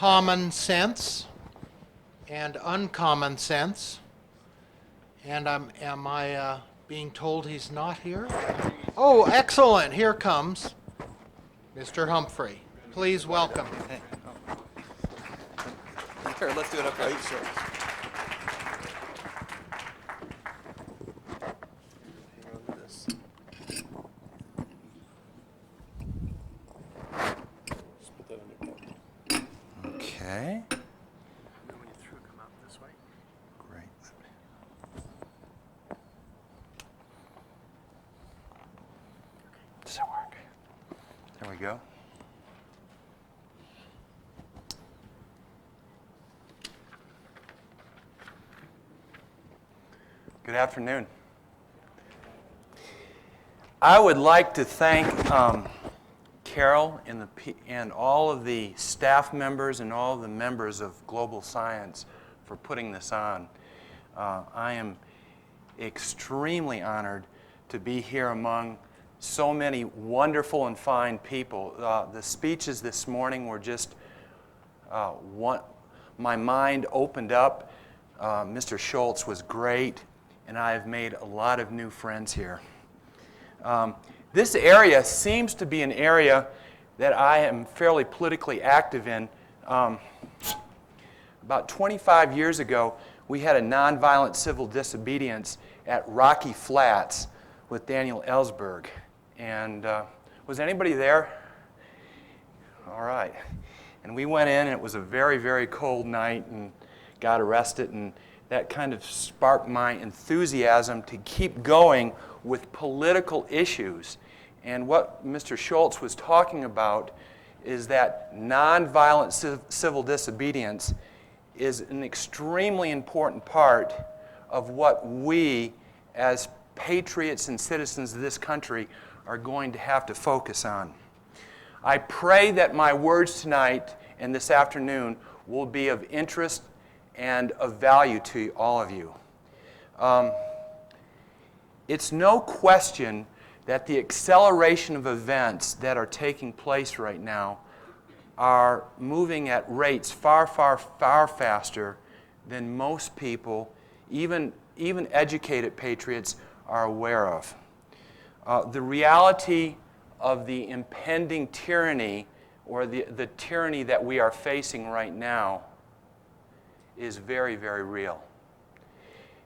common sense and uncommon sense. And am I being told he's not here? Oh, excellent. Here comes Mr. Humphrey. Please welcome. Here, let's do it up right. Sure. Okay. When you threw, come out this way. Great. Does that work? There we go. Good afternoon. I would like to thank Carol and all of the staff members and all of the members of Global Science for putting this on. I am extremely honored to be here among so many wonderful and fine people. The speeches this morning were just my mind opened up. Mr. Schultz was great, and I have made a lot of new friends here. This area seems to be an area that I am fairly politically active in. About 25 years ago, we had a nonviolent civil disobedience at Rocky Flats with Daniel Ellsberg. And was anybody there? All right. And we went in, and it was a very, very cold night, and got arrested, and that kind of sparked my enthusiasm to keep going with political issues. And what Mr. Schultz was talking about is that nonviolent civil disobedience is an extremely important part of what we as patriots and citizens of this country are going to have to focus on. I pray that my words tonight and this afternoon will be of interest and of value to all of you. It's no question that the acceleration of events that are taking place right now are moving at rates far, far, far faster than most people, even educated patriots, are aware of. The reality of the impending tyranny, or the tyranny that we are facing right now, is very, very real.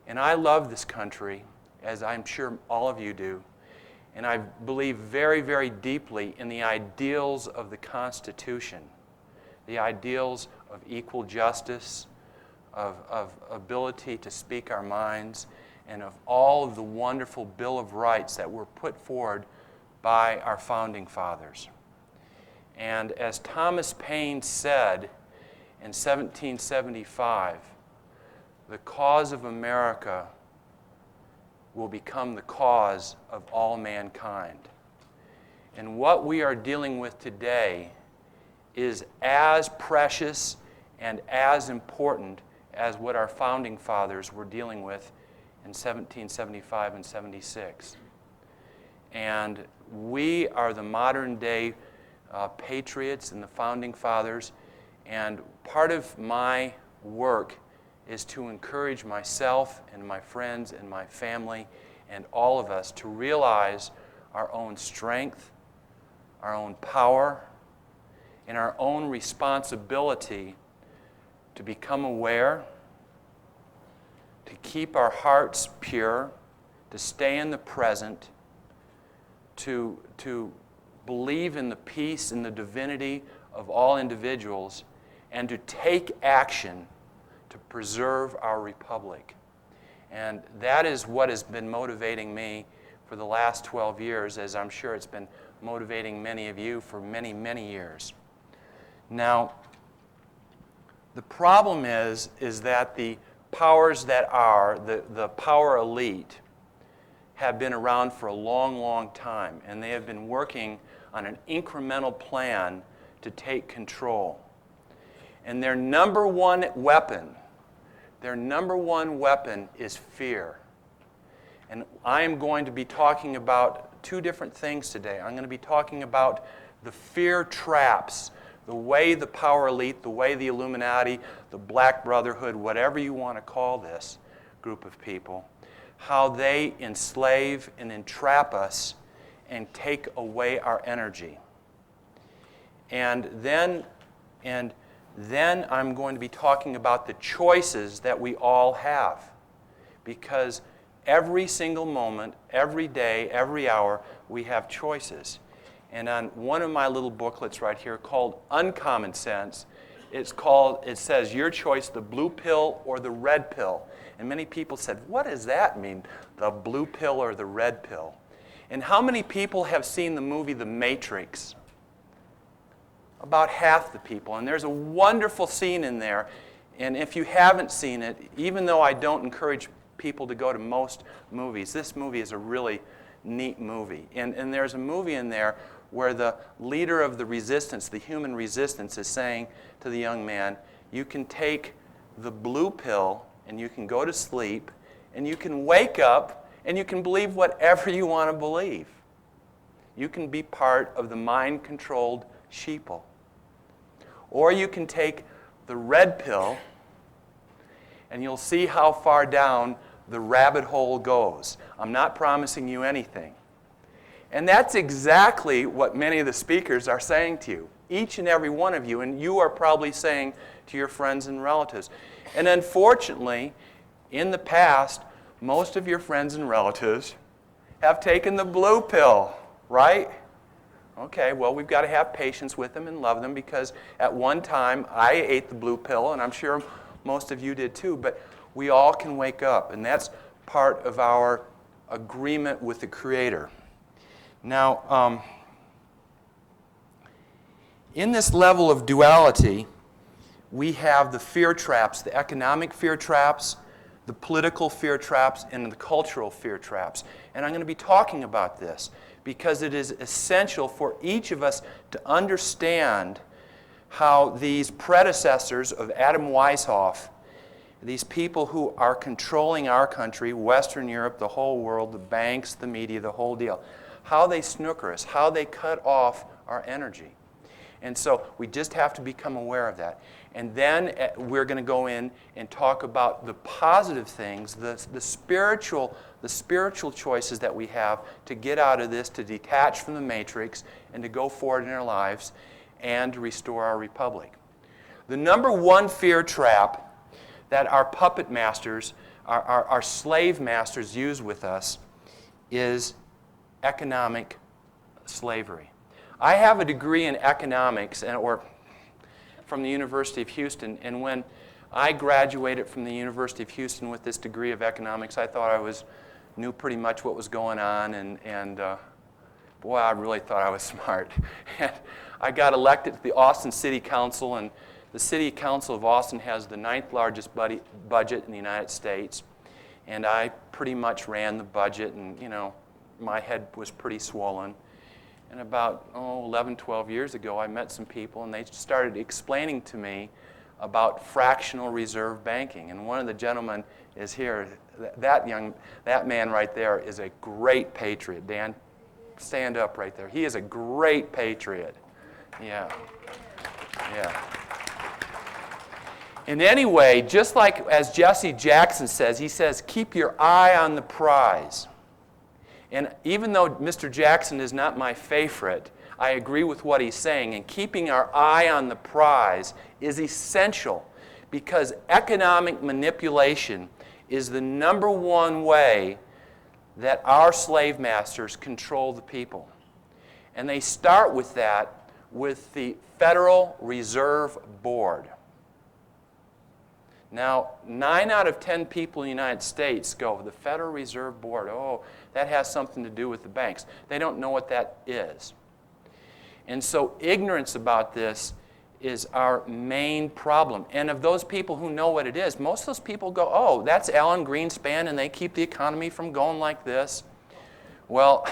And I love this country, as I'm sure all of you do. And I believe very, very deeply in the ideals of the Constitution, the ideals of equal justice, of ability to speak our minds, and of all of the wonderful Bill of Rights that were put forward by our founding fathers. And as Thomas Paine said in 1775, the cause of America will become the cause of all mankind. And what we are dealing with today is as precious and as important as what our founding fathers were dealing with in 1775 and 76. And we are the modern day patriots and the founding fathers, and part of my work is to encourage myself and my friends and my family and all of us to realize our own strength, our own power, and our own responsibility to become aware, to keep our hearts pure, to stay in the present, to believe in the peace and the divinity of all individuals, and to take action to preserve our republic. And that is what has been motivating me for the last 12 years, as I'm sure it's been motivating many of you for many, many years. Now, the problem is that the powers that are, the power elite, have been around for a long, long time, and they have been working on an incremental plan to take control. And their number one weapon is fear. And I am going to be talking about two different things today. I'm going to be talking about the fear traps the way the power elite, the way the Illuminati, the Black Brotherhood, whatever you want to call this group of people, how they enslave and entrap us and take away our energy. And then I'm going to be talking about the choices that we all have. Because every single moment, every day, every hour, we have choices. And on one of my little booklets right here called Uncommon Sense, it says, your choice, the blue pill or the red pill. And many people said, what does that mean, the blue pill or the red pill? And how many people have seen the movie The Matrix? About half the people. And there's a wonderful scene in there. And if you haven't seen it, even though I don't encourage people to go to most movies, this movie is a really neat movie. And there's a movie in there where the leader of the resistance, the human resistance, is saying to the young man, you can take the blue pill and you can go to sleep and you can wake up and you can believe whatever you want to believe. You can be part of the mind-controlled sheeple. Or you can take the red pill and you'll see how far down the rabbit hole goes. I'm not promising you anything. And that's exactly what many of the speakers are saying to you, each and every one of you, and you are probably saying to your friends and relatives. And unfortunately, in the past, most of your friends and relatives have taken the blue pill, right? Okay, well, we've got to have patience with them and love them, because at one time I ate the blue pill, and I'm sure most of you did too, but we all can wake up, and that's part of our agreement with the Creator. Now, in this level of duality, we have the fear traps, the economic fear traps, the political fear traps, and the cultural fear traps. And I'm going to be talking about this because it is essential for each of us to understand how these predecessors of Adam Weishaupt, these people who are controlling our country, Western Europe, the whole world, the banks, the media, the whole deal, how they snooker us, how they cut off our energy. And so we just have to become aware of that. And then we're going to go in and talk about the positive things, the spiritual choices that we have to get out of this, to detach from the matrix, and to go forward in our lives and to restore our republic. The number one fear trap that our puppet masters, our slave masters use with us is economic slavery. I have a degree in economics or from the University of Houston, and when I graduated from the University of Houston with this degree of economics, I thought I knew pretty much what was going on, and boy, I really thought I was smart. And I got elected to the Austin City Council, and the City Council of Austin has the 9th largest budget in the United States, and I pretty much ran the budget, and my head was pretty swollen. And about 11, 12 years ago, I met some people, and they started explaining to me about fractional reserve banking. And one of the gentlemen is here. That man right there is a great patriot. Dan, stand up right there. He is a great patriot. Yeah. And anyway, just like as Jesse Jackson says, he says, keep your eye on the prize. And even though Mr. Jackson is not my favorite, I agree with what he's saying. And keeping our eye on the prize is essential, because economic manipulation is the number one way that our slave masters control the people. And they start with that with the Federal Reserve Board. Now, 9 out of 10 people in the United States go, the Federal Reserve Board, that has something to do with the banks. They don't know what that is. And so ignorance about this is our main problem. And of those people who know what it is, most of those people go, that's Alan Greenspan, and they keep the economy from going like this. Well,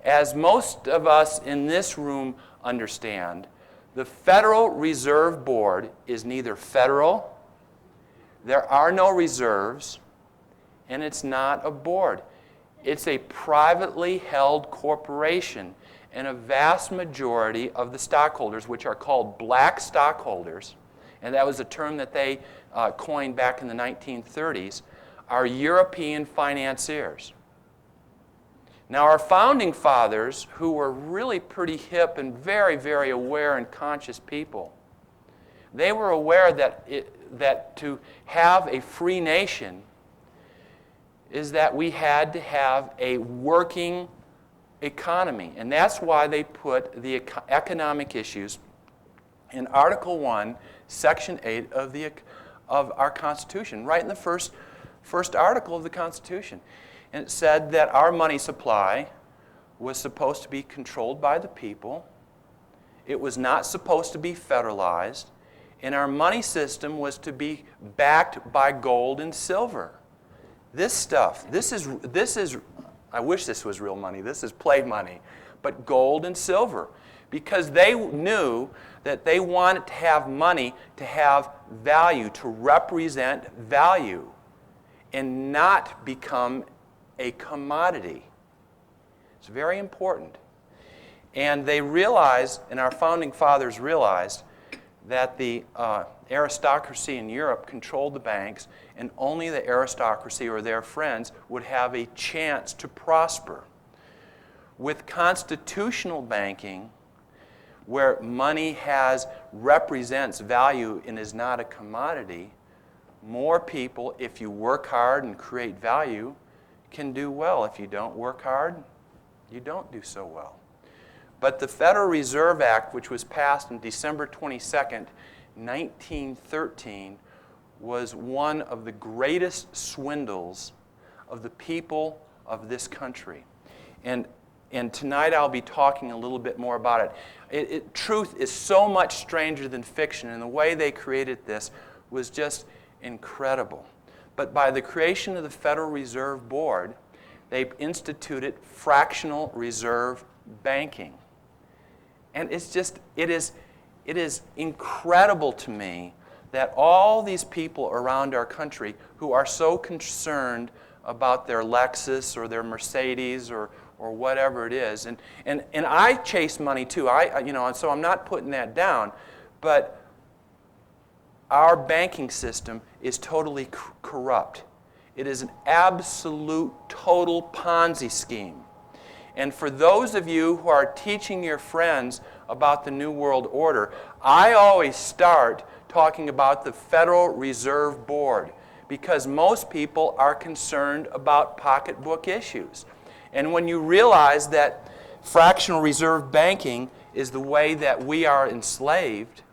as most of us in this room understand, the Federal Reserve Board is neither federal, there are no reserves, and it's not a board. It's a privately held corporation, and a vast majority of the stockholders, which are called black stockholders, and that was a term that they coined back in the 1930s, are European financiers. Now, our founding fathers, who were really pretty hip and very, very aware and conscious people, they were aware that to have a free nation is that we had to have a working economy. And that's why they put the economic issues in Article 1, Section 8 of our Constitution, right in the first article of the Constitution. And it said that our money supply was supposed to be controlled by the people. It was not supposed to be federalized. And our money system was to be backed by gold and silver. This stuff, this is, I wish this was real money. This is play money. But gold and silver. Because they knew that they wanted to have money to have value, to represent value, and not become a commodity. It's very important. And they realized, and our founding fathers realized, that the aristocracy in Europe controlled the banks, and only the aristocracy or their friends would have a chance to prosper. With constitutional banking, where money represents value and is not a commodity, more people, if you work hard and create value, can do well. If you don't work hard, you don't do so well. But the Federal Reserve Act, which was passed on December 22nd, 1913, was one of the greatest swindles of the people of this country. And tonight I'll be talking a little bit more about it. Truth is so much stranger than fiction, and the way they created this was just incredible. But by the creation of the Federal Reserve Board, they instituted fractional reserve banking. And it is incredible to me that all these people around our country who are so concerned about their Lexus or their Mercedes or whatever it is, and I chase money too. So I'm not putting that down, but our banking system is totally corrupt. It is an absolute, total Ponzi scheme. And for those of you who are teaching your friends about the New World Order, I always start talking about the Federal Reserve Board, because most people are concerned about pocketbook issues. And when you realize that fractional reserve banking is the way that we are enslaved,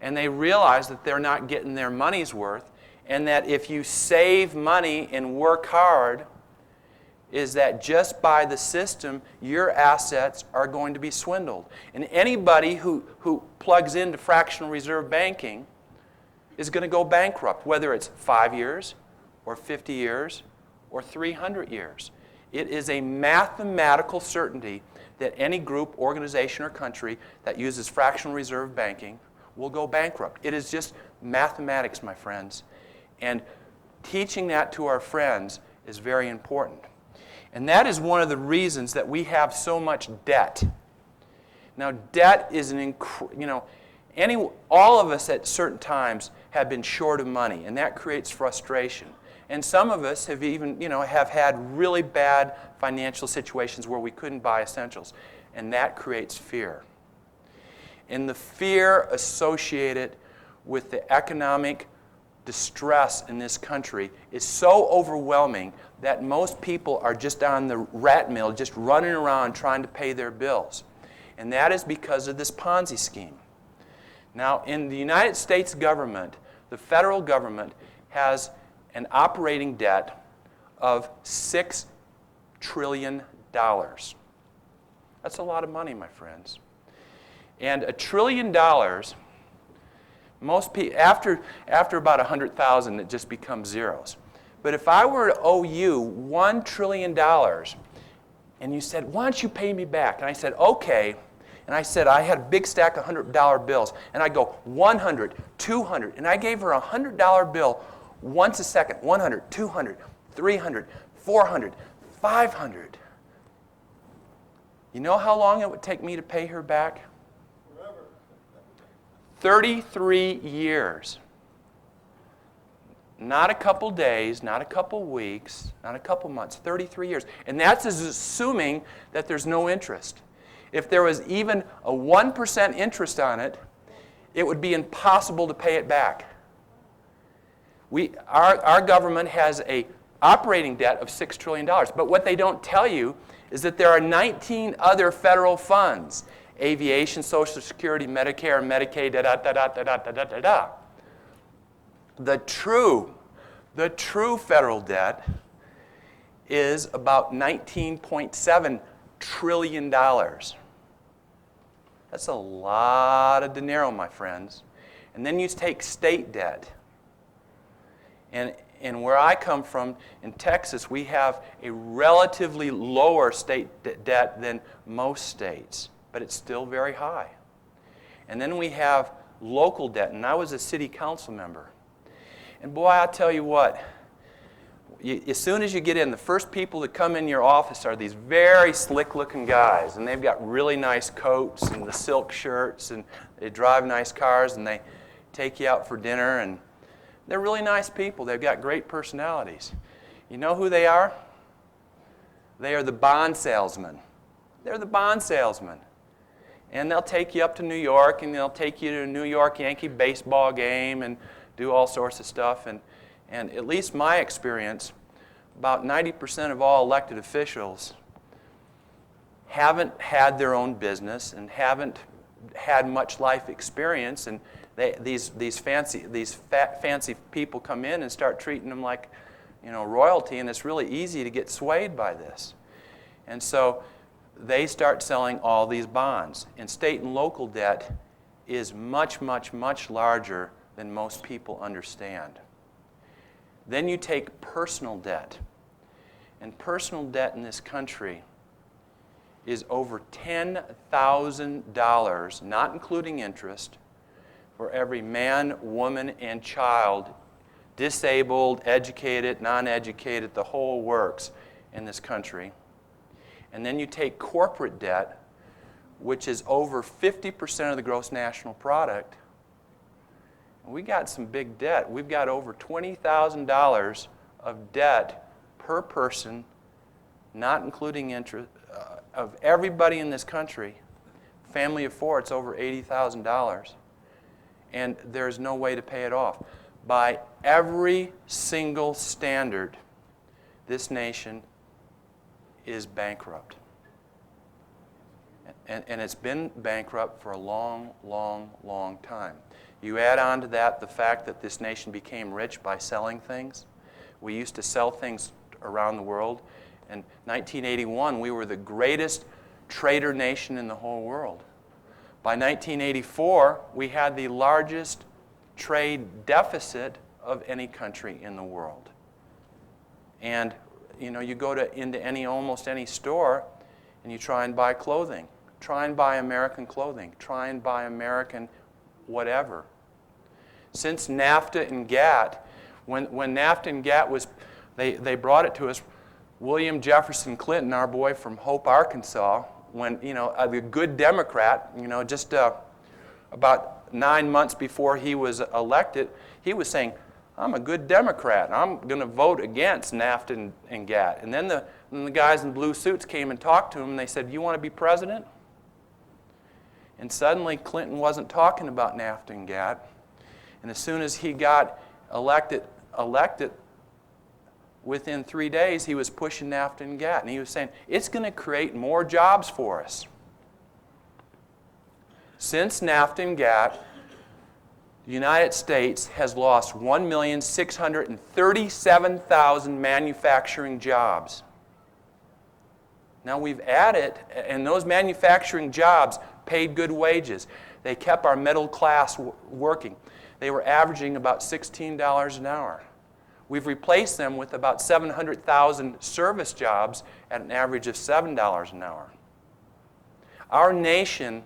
and they realize that they're not getting their money's worth, and that if you save money and work hard, is that just by the system, your assets are going to be swindled. And anybody who plugs into fractional reserve banking is going to go bankrupt, whether it's 5 years or 50 years or 300 years. It is a mathematical certainty that any group, organization, or country that uses fractional reserve banking will go bankrupt. It is just mathematics, my friends. And teaching that to our friends is very important. And that is one of the reasons that we have so much debt. Now, debt is all of us at certain times have been short of money, and that creates frustration. And some of us have even, have had really bad financial situations where we couldn't buy essentials, and that creates fear. And the fear associated with the economic distress in this country is so overwhelming that most people are just on the rat mill, just running around trying to pay their bills. And that is because of this Ponzi scheme. Now, in the United States government, the federal government has an operating debt of $6 trillion. That's a lot of money, my friends. And $1 trillion, most people, after about 100,000, it just becomes zeros. But if I were to owe you $1 trillion, and you said, why don't you pay me back? And I said, okay. And I said, I had a big stack of $100 bills. And I go, 100, 200. And I gave her a $100 bill once a second. 100, 200, 300, 400, 500. You know how long it would take me to pay her back? 33 years. Not a couple days, not a couple weeks, not a couple months, 33 years. And that's assuming that there's no interest. If there was even a 1% interest on it, it would be impossible to pay it back. Our government has an operating debt of $6 trillion. But what they don't tell you is that there are 19 other federal funds: aviation, Social Security, Medicare, Medicaid, da-da-da-da-da-da-da-da-da. The true federal debt is about $19.7 trillion. That's a lot of dinero, my friends. And then you take state debt. And where I come from, in Texas, we have a relatively lower state debt than most states, but it's still very high. And then we have local debt, and I was a city council member. And boy, I'll tell you what, as soon as you get in, the first people that come in your office are these very slick-looking guys, and they've got really nice coats and the silk shirts, and they drive nice cars, and they take you out for dinner, and they're really nice people. They've got great personalities. You know who they are? They are the bond salesmen. They're the bond salesmen. And they'll take you up to New York, and they'll take you to a New York Yankee baseball game and do all sorts of stuff. And at least my experience, about 90% of all elected officials haven't had their own business and haven't had much life experience. And these fancy people come in and start treating them like, royalty, and it's really easy to get swayed by this. And so they start selling all these bonds. And state and local debt is much, much, much larger than most people understand. Then you take personal debt. And personal debt in this country is over $10,000, not including interest, for every man, woman, and child, disabled, educated, non-educated, the whole works in this country. And then you take corporate debt, which is over 50% of the gross national product. We got some big debt. We've got over $20,000 of debt per person, not including interest, of everybody in this country. Family of four, it's over $80,000. And there's no way to pay it off. By every single standard, this nation is bankrupt. And it's been bankrupt for a long, long, long time. You add on to that the fact that this nation became rich by selling things. We used to sell things around the world. In 1981, we were the greatest trader nation in the whole world. By 1984, we had the largest trade deficit of any country in the world. And you go into almost any store and you try and buy clothing. Try and buy American clothing. Try and buy American whatever. Since NAFTA and GATT, when NAFTA and GATT was, they brought it to us, William Jefferson Clinton, our boy from Hope, Arkansas, when, a good Democrat, just about 9 months before he was elected, he was saying, I'm a good Democrat. I'm going to vote against NAFTA and GATT. And then the guys in blue suits came and talked to him, and they said, you want to be president? And suddenly Clinton wasn't talking about NAFTA and GATT. And as soon as he got elected, within 3 days, he was pushing NAFTA and GATT. And he was saying, it's going to create more jobs for us. Since NAFTA and GATT, the United States has lost 1,637,000 manufacturing jobs. Now we've added, and those manufacturing jobs paid good wages. They kept our middle class working. They were averaging about $16 an hour. We've replaced them with about 700,000 service jobs at an average of $7 an hour. Our nation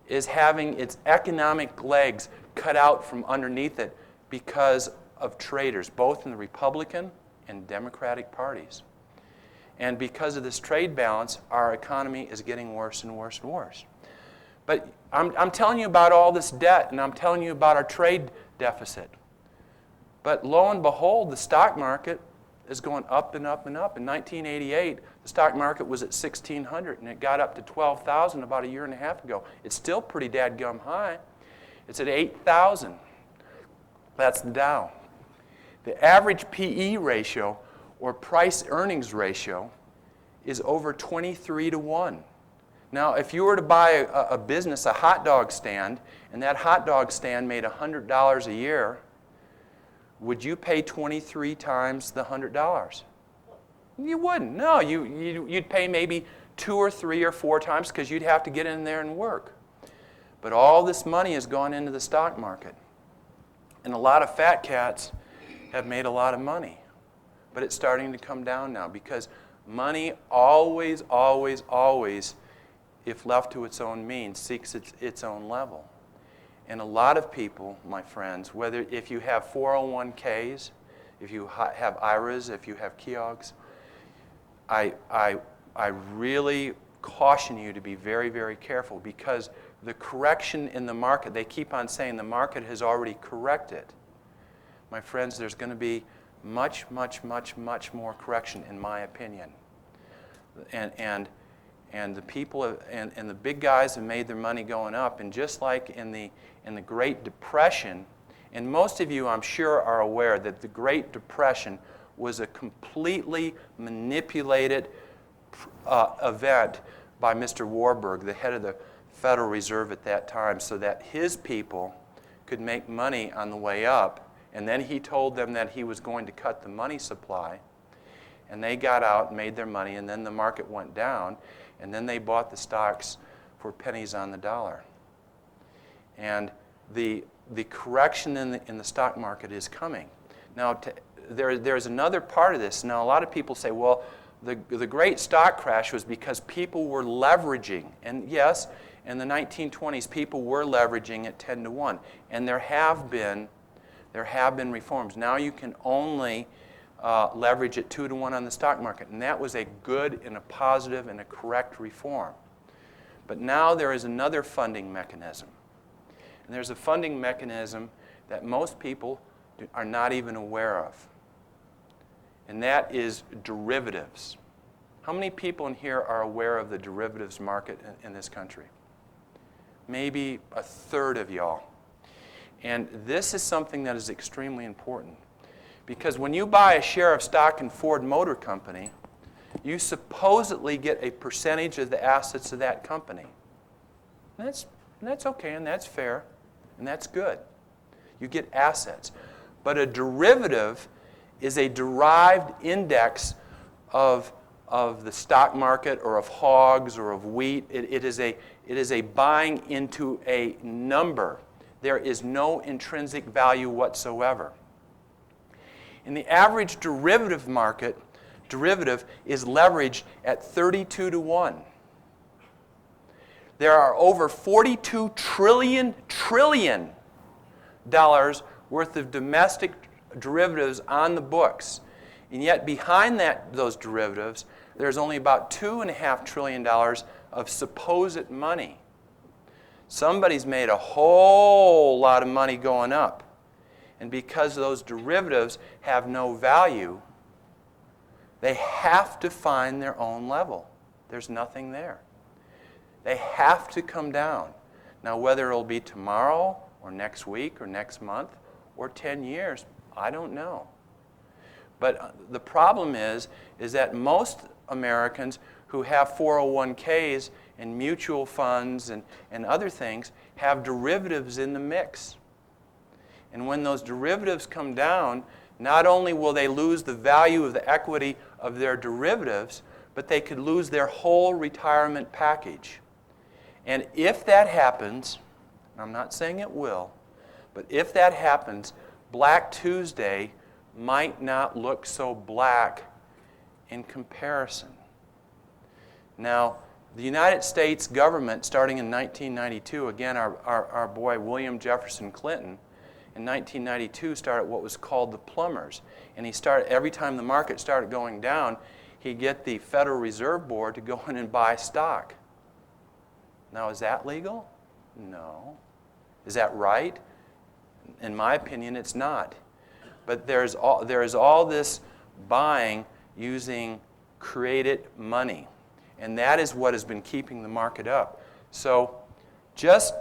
is having its economic legs cut out from underneath it because of traitors, both in the Republican and Democratic parties. And because of this trade balance, our economy is getting worse and worse and worse. But I'm telling you about all this debt, and I'm telling you about our trade deficit. But lo and behold, the stock market is going up and up and up. In 1988, the stock market was at 1,600, and it got up to 12,000 about a year and a half ago. It's still pretty dadgum high. It's at 8,000. That's the Dow. The average PE ratio, or price-earnings ratio, is over 23 to 1. Now, if you were to buy a business, a hot dog stand, and that hot dog stand made $100 a year, would you pay 23 times the $100? You wouldn't. No, you'd pay maybe 2 or 3 or 4 times because you'd have to get in there and work. But all this money has gone into the stock market. And a lot of fat cats have made a lot of money. But it's starting to come down now because money always, always, always, if left to its own means, seeks its own level. And a lot of people, my friends, if you have 401ks, if you have IRAs, if you have Keoghs, I really caution you to be very, very careful because the correction in the market, they keep on saying the market has already corrected. My friends, there's going to be much, much, much, much more correction, in my opinion. And the people and the big guys have made their money going up. And just like in the Great Depression, and most of you, I'm sure, are aware that the Great Depression was a completely manipulated event by Mr. Warburg, the head of the Federal Reserve at that time, so that his people could make money on the way up. And then he told them that he was going to cut the money supply. And they got out and made their money, and then the market went down, and then they bought the stocks for pennies on the dollar. And the correction in the stock market is coming. Now, there's another part of this. Now, a lot of people say, well, the great stock crash was because people were leveraging. And yes, in the 1920s, people were leveraging at 10 to 1. And there have been reforms. Now you can only leverage at 2 to 1 on the stock market. And that was a good and a positive and a correct reform. But now there is another funding mechanism. And there's a funding mechanism that most people are not even aware of. And that is derivatives. How many people in here are aware of the derivatives market in this country? Maybe a third of y'all. And this is something that is extremely important. Because when you buy a share of stock in Ford Motor Company, you supposedly get a percentage of the assets of that company. And that's okay, and that's fair, and that's good. You get assets. But a derivative is a derived index of the stock market or of hogs or of wheat. It is a buying into a number. There is no intrinsic value whatsoever. In the average derivative market, derivative is leveraged at 32 to 1. There are over $42 trillion worth of domestic derivatives on the books. And yet behind those derivatives, there's only about $2.5 trillion of supposed money. Somebody's made a whole lot of money going up. And because those derivatives have no value, they have to find their own level. There's nothing there. They have to come down. Now, whether it'll be tomorrow or next week or next month or 10 years, I don't know. But the problem is that most Americans who have 401ks and mutual funds and other things have derivatives in the mix. And when those derivatives come down, not only will they lose the value of the equity of their derivatives, but they could lose their whole retirement package. And if that happens, I'm not saying it will, but if that happens, Black Tuesday might not look so black in comparison. Now, the United States government, starting in 1992, again, our boy William Jefferson Clinton, in 1992 started what was called the plumbers. And he started, every time the market started going down, he'd get the Federal Reserve Board to go in and buy stock. Now, is that legal? No. Is that right? In my opinion, it's not. But there is all this buying using created money. And that is what has been keeping the market up. So just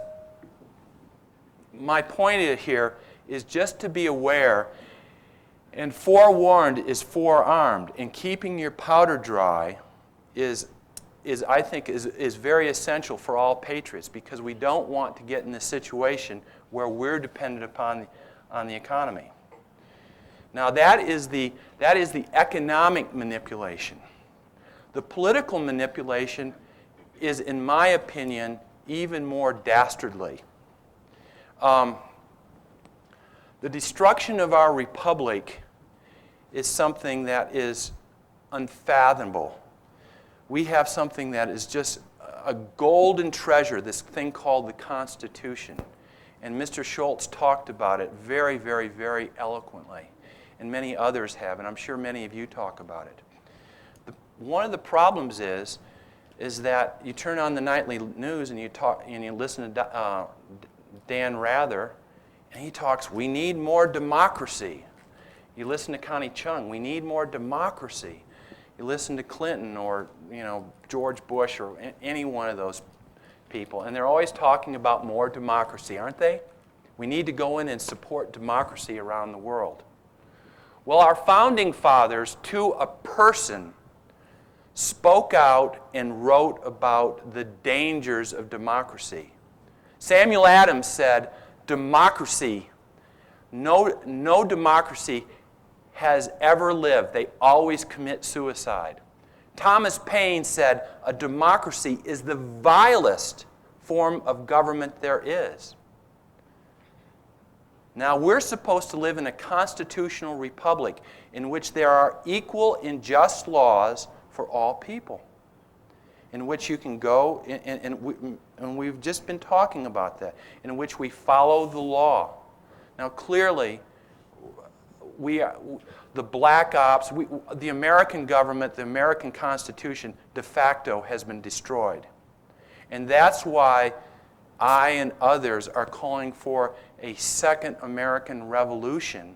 my point here is just to be aware, and forewarned is forearmed, and keeping your powder dry is I think very essential for all patriots, because we don't want to get in this situation where we're dependent on the economy. Now that is the economic manipulation. The political manipulation is, in my opinion, even more dastardly. The destruction of our republic is something that is unfathomable. We have something that is just a golden treasure, this thing called the Constitution. And Mr. Schultz talked about it very, very, very eloquently. And many others have, and I'm sure many of you talk about it. One of the problems is that you turn on the nightly news and you listen to Dan Rather, and he talks, we need more democracy. You listen to Connie Chung, we need more democracy. You listen to Clinton or George Bush or any one of those people, and they're always talking about more democracy, aren't they? We need to go in and support democracy around the world. Well, our founding fathers, to a person, spoke out and wrote about the dangers of democracy. Samuel Adams said, democracy, no democracy has ever lived. They always commit suicide. Thomas Paine said, a democracy is the vilest form of government there is. Now, we're supposed to live in a constitutional republic in which there are equal and just laws for all people, in which you can go, and we've just been talking about that, in which we follow the law. Now, clearly, the black ops, the American government, the American Constitution, de facto has been destroyed. And that's why I and others are calling for a second American Revolution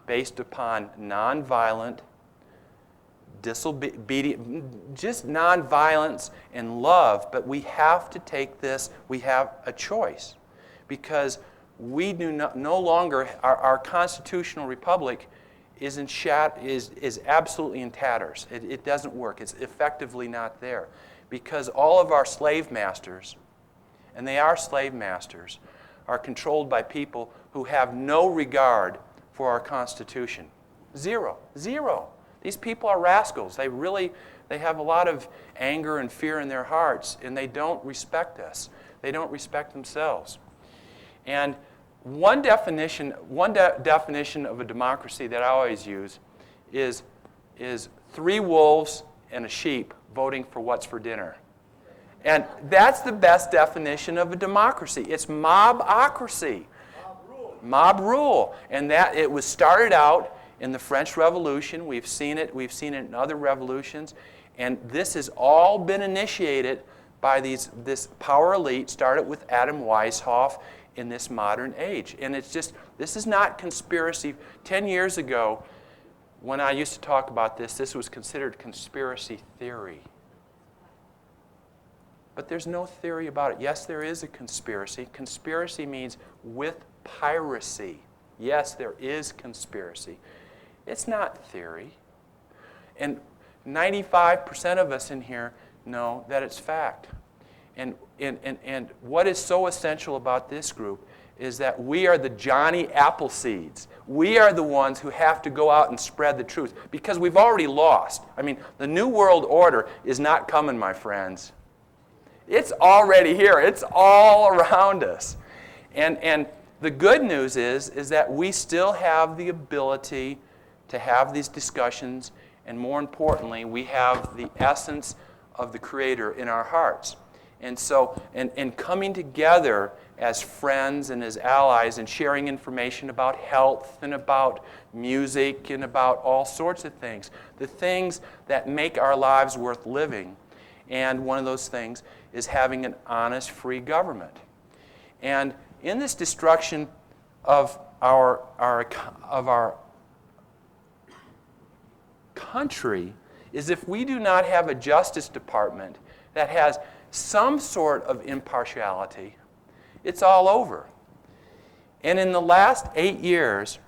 based upon nonviolent, disobedient, just nonviolence and love. But we have to take this, we have a choice. Because we do no longer, our constitutional republic is absolutely in tatters. It doesn't work. It's effectively not there. Because all of our slave masters, and they are slave masters, are controlled by people who have no regard for our Constitution. Zero. These people are rascals. They have a lot of anger and fear in their hearts, and they don't respect us. They don't respect themselves. And one definition of a democracy that I always use is 3 wolves and a sheep voting for what's for dinner. And that's the best definition of a democracy. It's mobocracy. Mob rule. And that it was started out in the French Revolution. We've seen it in other revolutions. And this has all been initiated by this power elite, started with Adam Weishaupt in this modern age. And this is not conspiracy. 10 years ago, when I used to talk about this was considered conspiracy theory. But there's no theory about it. Yes, there is a conspiracy. Conspiracy means with piracy. Yes, there is conspiracy. It's not theory. And 95% of us in here know that it's fact. And what is so essential about this group is that we are the Johnny Appleseeds. We are the ones who have to go out and spread the truth because we've already lost. I mean, the New World Order is not coming, my friends. It's already here. It's all around us. And the good news is that we still have the ability to have these discussions, and more importantly, we have the essence of the Creator in our hearts. And so, and coming together as friends and as allies and sharing information about health and about music and about all sorts of things. The things that make our lives worth living. And one of those things is having an honest, free government. And in this destruction of our country is if we do not have a Justice Department that has some sort of impartiality, it's all over. And in the last 8 years,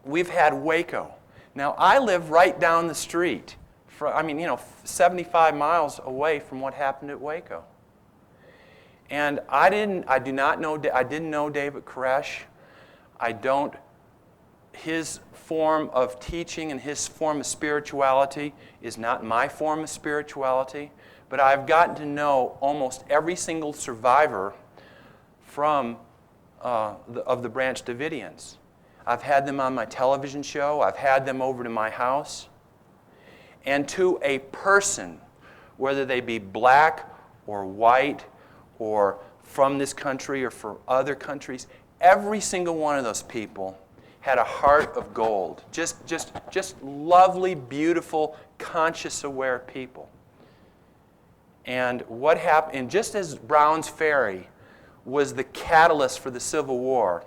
we've had Waco. Now, I live right down the street, 75 miles away from what happened at Waco. And I didn't know David Koresh. His form of teaching and his form of spirituality is not my form of spirituality, but I've gotten to know almost every single survivor from of the Branch Davidians. I've had them on my television show. I've had them over to my house. And to a person, whether they be black or white or from this country or from other countries, every single one of those people had a heart of gold. Just lovely, beautiful, conscious, aware people. And what happened, and just as Brown's Ferry was the catalyst for the Civil War,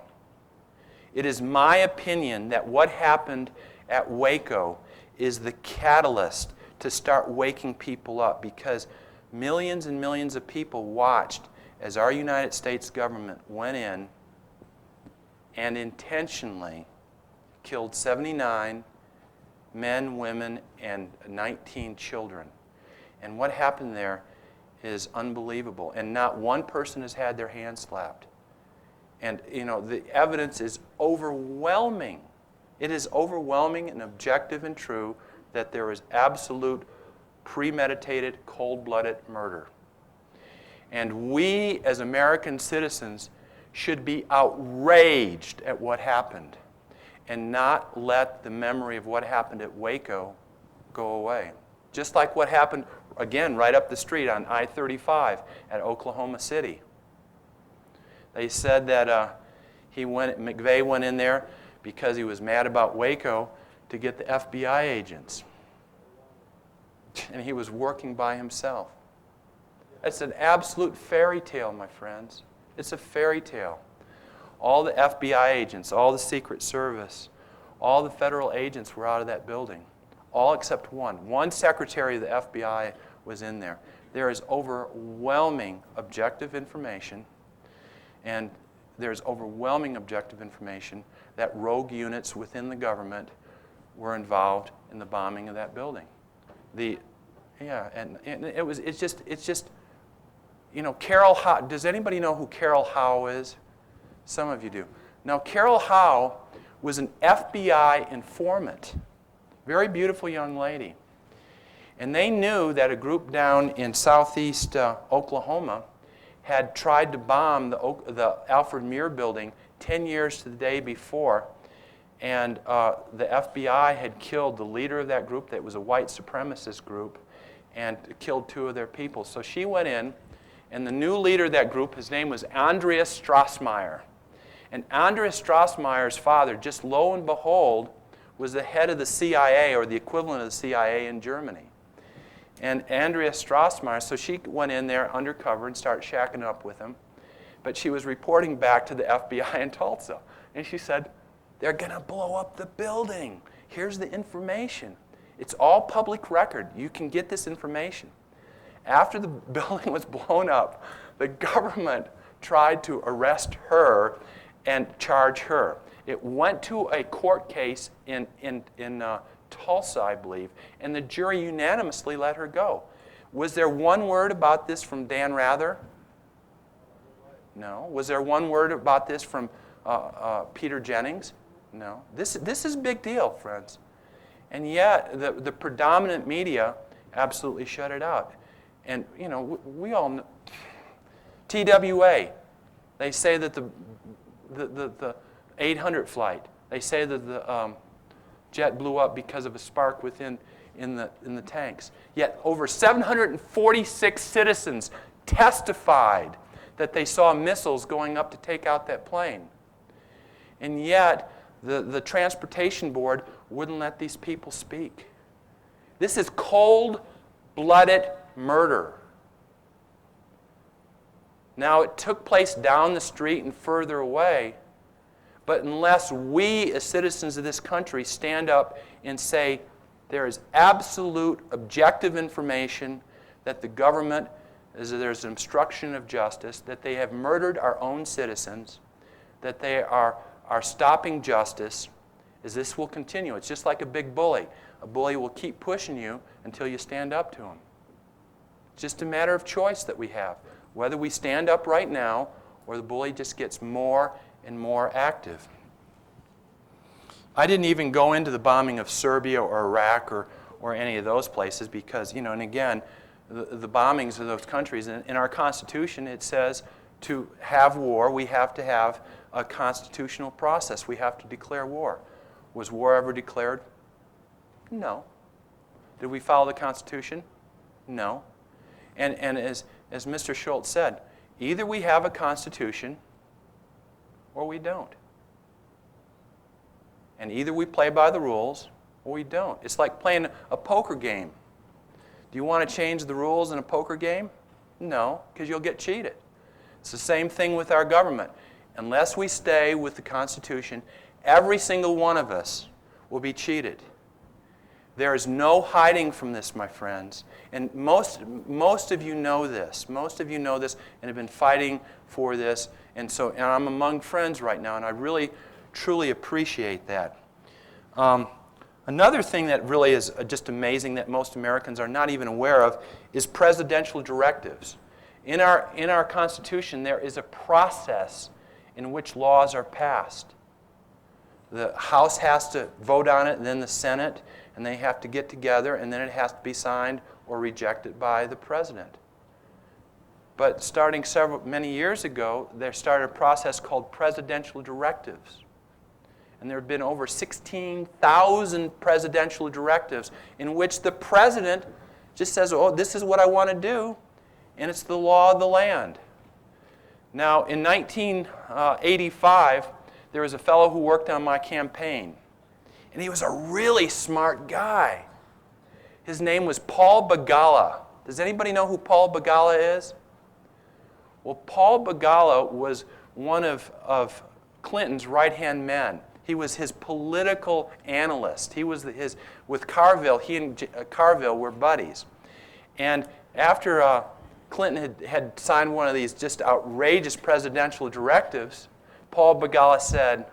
it is my opinion that what happened at Waco is the catalyst to start waking people up, because millions and millions of people watched as our United States government went in and intentionally killed 79 men, women, and 19 children. And what happened there is unbelievable. And not one person has had their hand slapped. And, the evidence is overwhelming. It is overwhelming and objective and true that there is absolute premeditated, cold-blooded murder. And we, as American citizens, should be outraged at what happened and not let the memory of what happened at Waco go away. Just like what happened, again, right up the street on I-35 at Oklahoma City. They said that McVeigh went in there because he was mad about Waco to get the FBI agents. And he was working by himself. It's an absolute fairy tale, my friends. It's a fairy tale. All the FBI agents, all the Secret Service, all the federal agents were out of that building. All except one. One secretary of the FBI was in there. There is overwhelming objective information, and there's overwhelming objective information that rogue units within the government were involved in the bombing of that building. It's just Carol Howe. Does anybody know who Carol Howe is? Some of you do. Now, Carol Howe was an FBI informant. Very beautiful young lady. And they knew that a group down in southeast Oklahoma had tried to bomb the Alfred Muir building 10 years to the day before. And the FBI had killed the leader of that group. That was a white supremacist group, and killed 2 of their people. So she went in, and the new leader of that group, his name was Andreas Strassmeyer. And Andreas Strassmeyer's father, just lo and behold, was the head of the CIA, or the equivalent of the CIA in Germany. And Andreas Strassmeyer, so she went in there undercover and started shacking up with him. But she was reporting back to the FBI in Tulsa. And she said, they're going to blow up the building. Here's the information. It's all public record. You can get this information. After the building was blown up, the government tried to arrest her and charge her. It went to a court case in Tulsa, I believe, and the jury unanimously let her go. Was there one word about this from Dan Rather? No. Was there one word about this from Peter Jennings? No. This is a big deal, friends. And yet, the predominant media absolutely shut it out. And, we all know. TWA, they say that the 800 flight, they say that the jet blew up because of a spark within the tanks. Yet over 746 citizens testified that they saw missiles going up to take out that plane. And yet, the Transportation Board wouldn't let these people speak. This is cold-blooded murder. Now, it took place down the street and further away, but unless we, as citizens of this country, stand up and say there is absolute objective information that the government, there's an obstruction of justice, that they have murdered our own citizens, that they are stopping justice, is this will continue. It's just like a big bully. A bully will keep pushing you until you stand up to him. It's just a matter of choice that we have, whether we stand up right now or the bully just gets more and more active. I didn't even go into the bombing of Serbia or Iraq or any of those places because, and again, the bombings of those countries, in our Constitution, it says to have war, we have to have a constitutional process. We have to declare war. Was war ever declared? No. Did we follow the Constitution? No. And as Mr. Schultz said, either we have a Constitution or we don't. And either we play by the rules or we don't. It's like playing a poker game. Do you want to change the rules in a poker game? No, because you'll get cheated. It's the same thing with our government. Unless we stay with the Constitution, every single one of us will be cheated. There is no hiding from this, my friends. And most of you know this. Most of you know this and have been fighting for this. And I'm among friends right now, and I really, truly appreciate that. Another thing that really is just amazing that most Americans are not even aware of is presidential directives. In our Constitution, there is a process in which laws are passed. The House has to vote on it, and then the Senate, and they have to get together, and then it has to be signed or rejected by the President. But starting many years ago, there started a process called presidential directives. And there have been over 16,000 presidential directives in which the President just says, oh, this is what I want to do, and it's the law of the land. Now, in 1985, there was a fellow who worked on my campaign, and he was a really smart guy. His name was Paul Begala. Does anybody know who Paul Begala is? Well, Paul Begala was one of Clinton's right-hand men. He was his political analyst. He was with Carville. He and Carville were buddies. And after Clinton had signed one of these just outrageous presidential directives, Paul Begala said,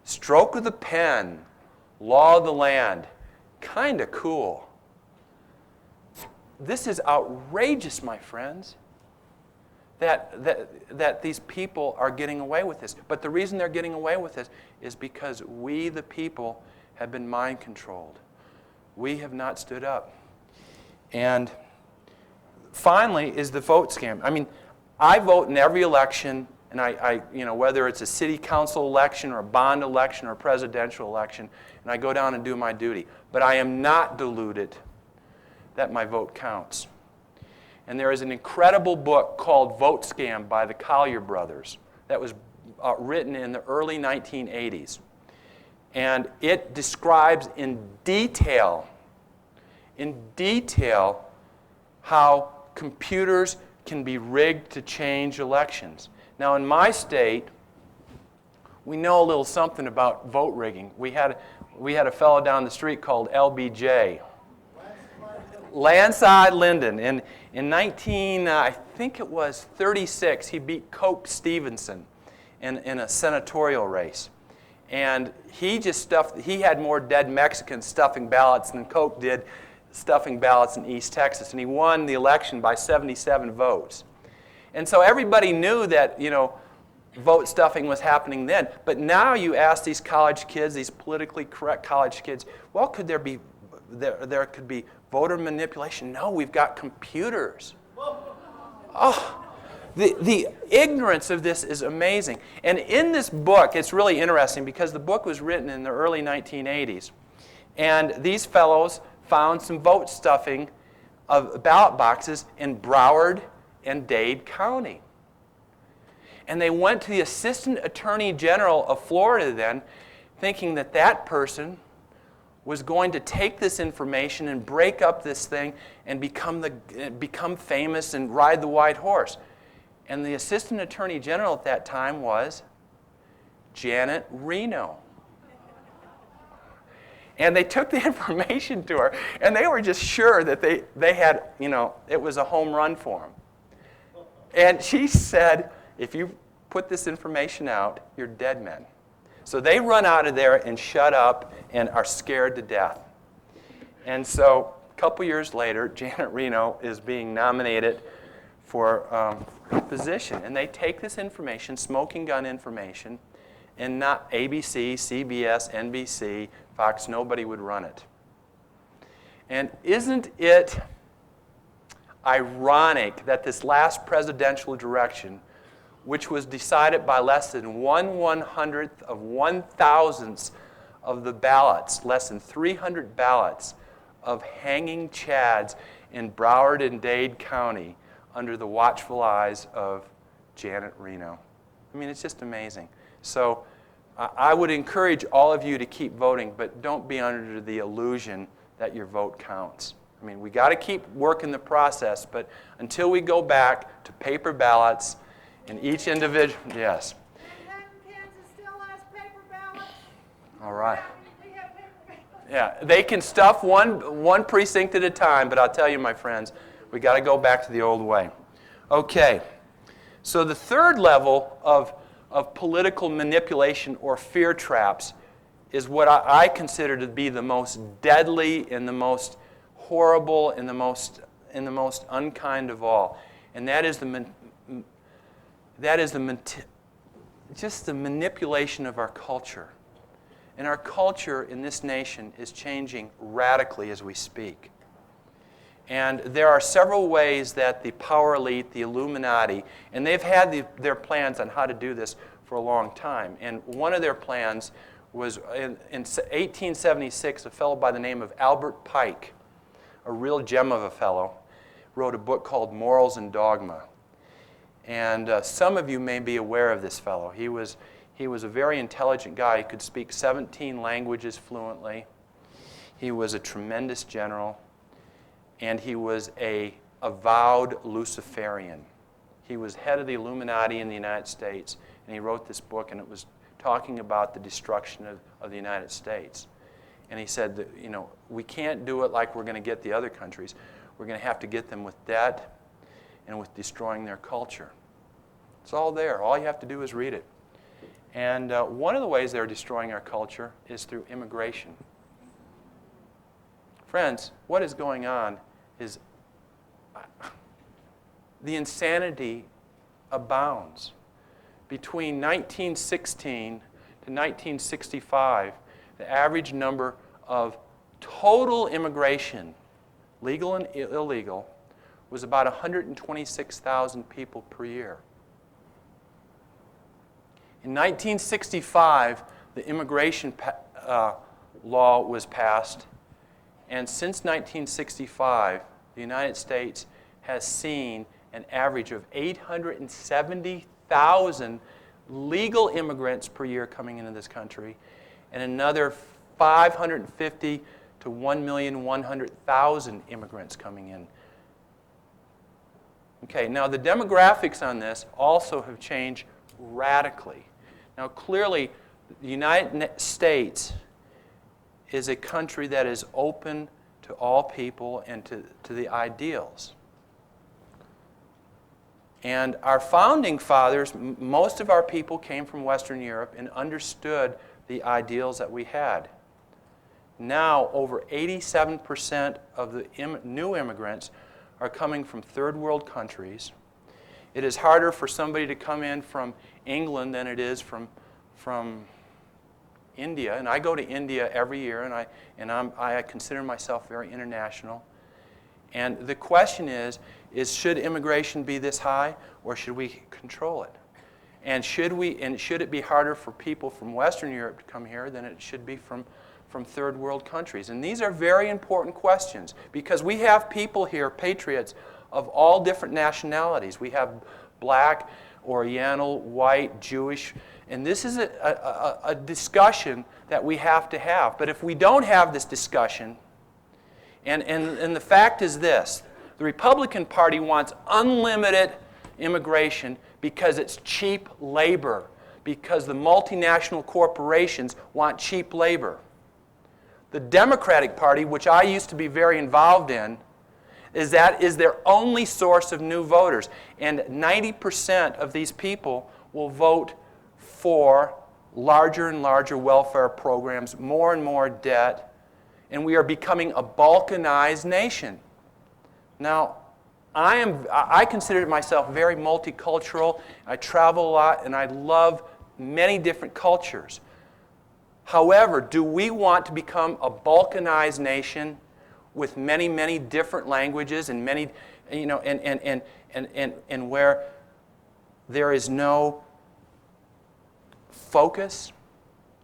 "Stroke of the pen, law of the land, kind of cool." This is outrageous, my friends, that these people are getting away with this. But the reason they're getting away with this is because we, the people, have been mind-controlled. We have not stood up. And finally is the vote scam. I mean, I vote in every election, and I whether it's a city council election or a bond election or a presidential election, and I go down and do my duty. But I am not deluded that my vote counts. And there is an incredible book called Vote Scam by the Collier brothers that was written in the early 1980s. And it describes in detail how computers can be rigged to change elections. Now, in my state, we know a little something about vote rigging. We had a fellow down the street called LBJ. Landslide Lyndon. In 1936, he beat Coke Stevenson in a senatorial race. And he had more dead Mexicans stuffing ballots than Coke did stuffing ballots in East Texas. And he won the election by 77 votes. And so everybody knew that, vote stuffing was happening then. But now you ask these college kids, these politically correct college kids, well, could there be voter manipulation? No, we've got computers. Oh, the ignorance of this is amazing. And in this book, it's really interesting because the book was written in the early 1980s. And these fellows found some vote stuffing of ballot boxes in Broward and Dade County. And they went to the Assistant Attorney General of Florida then, thinking that that person was going to take this information and break up this thing and become famous and ride the white horse. And the Assistant Attorney General at that time was Janet Reno. And they took the information to her, and they were just sure that they had, it was a home run for them. And she said, if you put this information out, you're dead men. So they run out of there and shut up and are scared to death. And so a couple years later, Janet Reno is being nominated for a position. And they take this information, smoking gun information, and not ABC, CBS, NBC, Fox, nobody would run it. And isn't it ironic that this last presidential election, which was decided by less than 1/100th of 1,000th of the ballots, less than 300 ballots of hanging chads in Broward and Dade County under the watchful eyes of Janet Reno. I mean, it's just amazing. So I would encourage all of you to keep voting, but don't be under the illusion that your vote counts. I mean, we got to keep working the process, but until we go back to paper ballots in each individual, yes. Manhattan, Kansas still has paper ballots. All right. We have paper ballots. Yeah, they can stuff one precinct at a time, but I'll tell you, my friends, we got to go back to the old way. Okay, so the third level of political manipulation or fear traps is what I consider to be the most deadly and the most horrible and the most unkind of all, and that is just the manipulation of our culture. And our culture in this nation is changing radically as we speak. And there are several ways that the power elite, the Illuminati, and they've had their plans on how to do this for a long time. And one of their plans was in 1876, a fellow by the name of Albert Pike, a real gem of a fellow, wrote a book called Morals and Dogma. And some of you may be aware of this fellow. He was a very intelligent guy. He could speak 17 languages fluently. He was a tremendous general. And he was an avowed Luciferian. He was head of the Illuminati in the United States, and he wrote this book, and it was talking about the destruction of the United States. And he said that, we can't do it like we're going to get the other countries. We're going to have to get them with debt and with destroying their culture. It's all there. All you have to do is read it. And one of the ways they're destroying our culture is through immigration. Friends, what is going on is the insanity abounds. Between 1916 to 1965, the average number of total immigration, legal and illegal, was about 126,000 people per year. In 1965, the immigration law was passed. And since 1965, the United States has seen an average of 870,000 legal immigrants per year coming into this country, and another 550 to 1,100,000 immigrants coming in. Okay, now the demographics on this also have changed radically. Now clearly, the United States is a country that is open to all people and to the ideals. And our founding fathers, most of our people came from Western Europe and understood the ideals that we had. Now, over 87% of the new immigrants are coming from third world countries. It is harder for somebody to come in from England than it is from India, and I go to India every year, and I consider myself very international. And the question is should immigration be this high, or should we control it? And should it be harder for people from Western Europe to come here than it should be from third world countries? And these are very important questions, because we have people here, patriots, of all different nationalities. We have black, Oriental, white, Jewish. And this is a discussion that we have to have. But if we don't have this discussion, and the fact is this, the Republican Party wants unlimited immigration because it's cheap labor, because the multinational corporations want cheap labor. The Democratic Party, which I used to be very involved in, is their only source of new voters. And 90% of these people will vote for larger and larger welfare programs, more and more debt, and we are becoming a balkanized nation. Now, I consider myself very multicultural. I travel a lot, and I love many different cultures. However, do we want to become a balkanized nation with many, many different languages and many, and where there is no focus?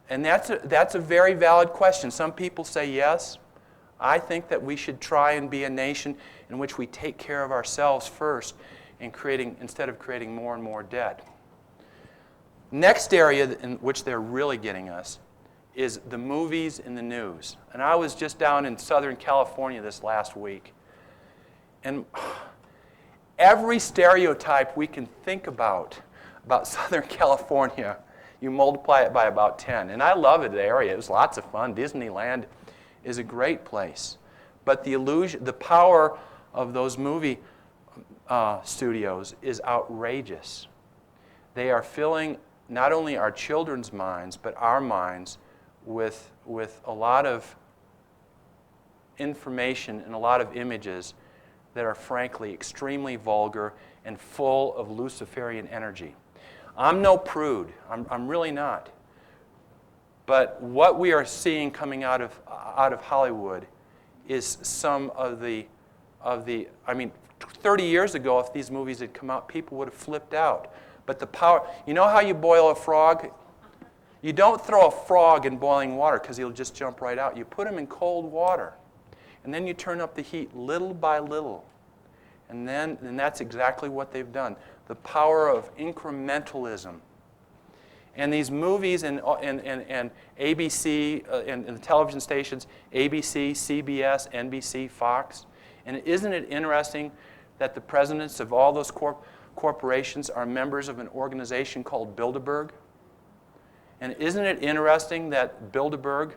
And that's a very valid question. Some people say yes. I think that we should try and be a nation in which we take care of ourselves first instead of creating more and more debt. Next area in which they're really getting us is the movies and the news. And I was just down in Southern California this last week. And every stereotype we can think about Southern California, you multiply it by about 10. And I love it, the area. It was lots of fun. Disneyland is a great place. But the power of those movie studios is outrageous. They are filling not only our children's minds, but our minds with a lot of information and a lot of images that are frankly extremely vulgar and full of Luciferian energy. I'm no prude. I'm really not. But what we are seeing coming out of Hollywood is some of the 30 years ago, if these movies had come out, people would have flipped out. But the power, you know how you boil a frog? You don't throw a frog in boiling water because he'll just jump right out. You put him in cold water. And then you turn up the heat little by little. And that's exactly what they've done. The power of incrementalism. And these movies and ABC and the television stations, ABC, CBS, NBC, Fox. And isn't it interesting that the presidents of all those corporations are members of an organization called Bilderberg? And isn't it interesting that Bilderberg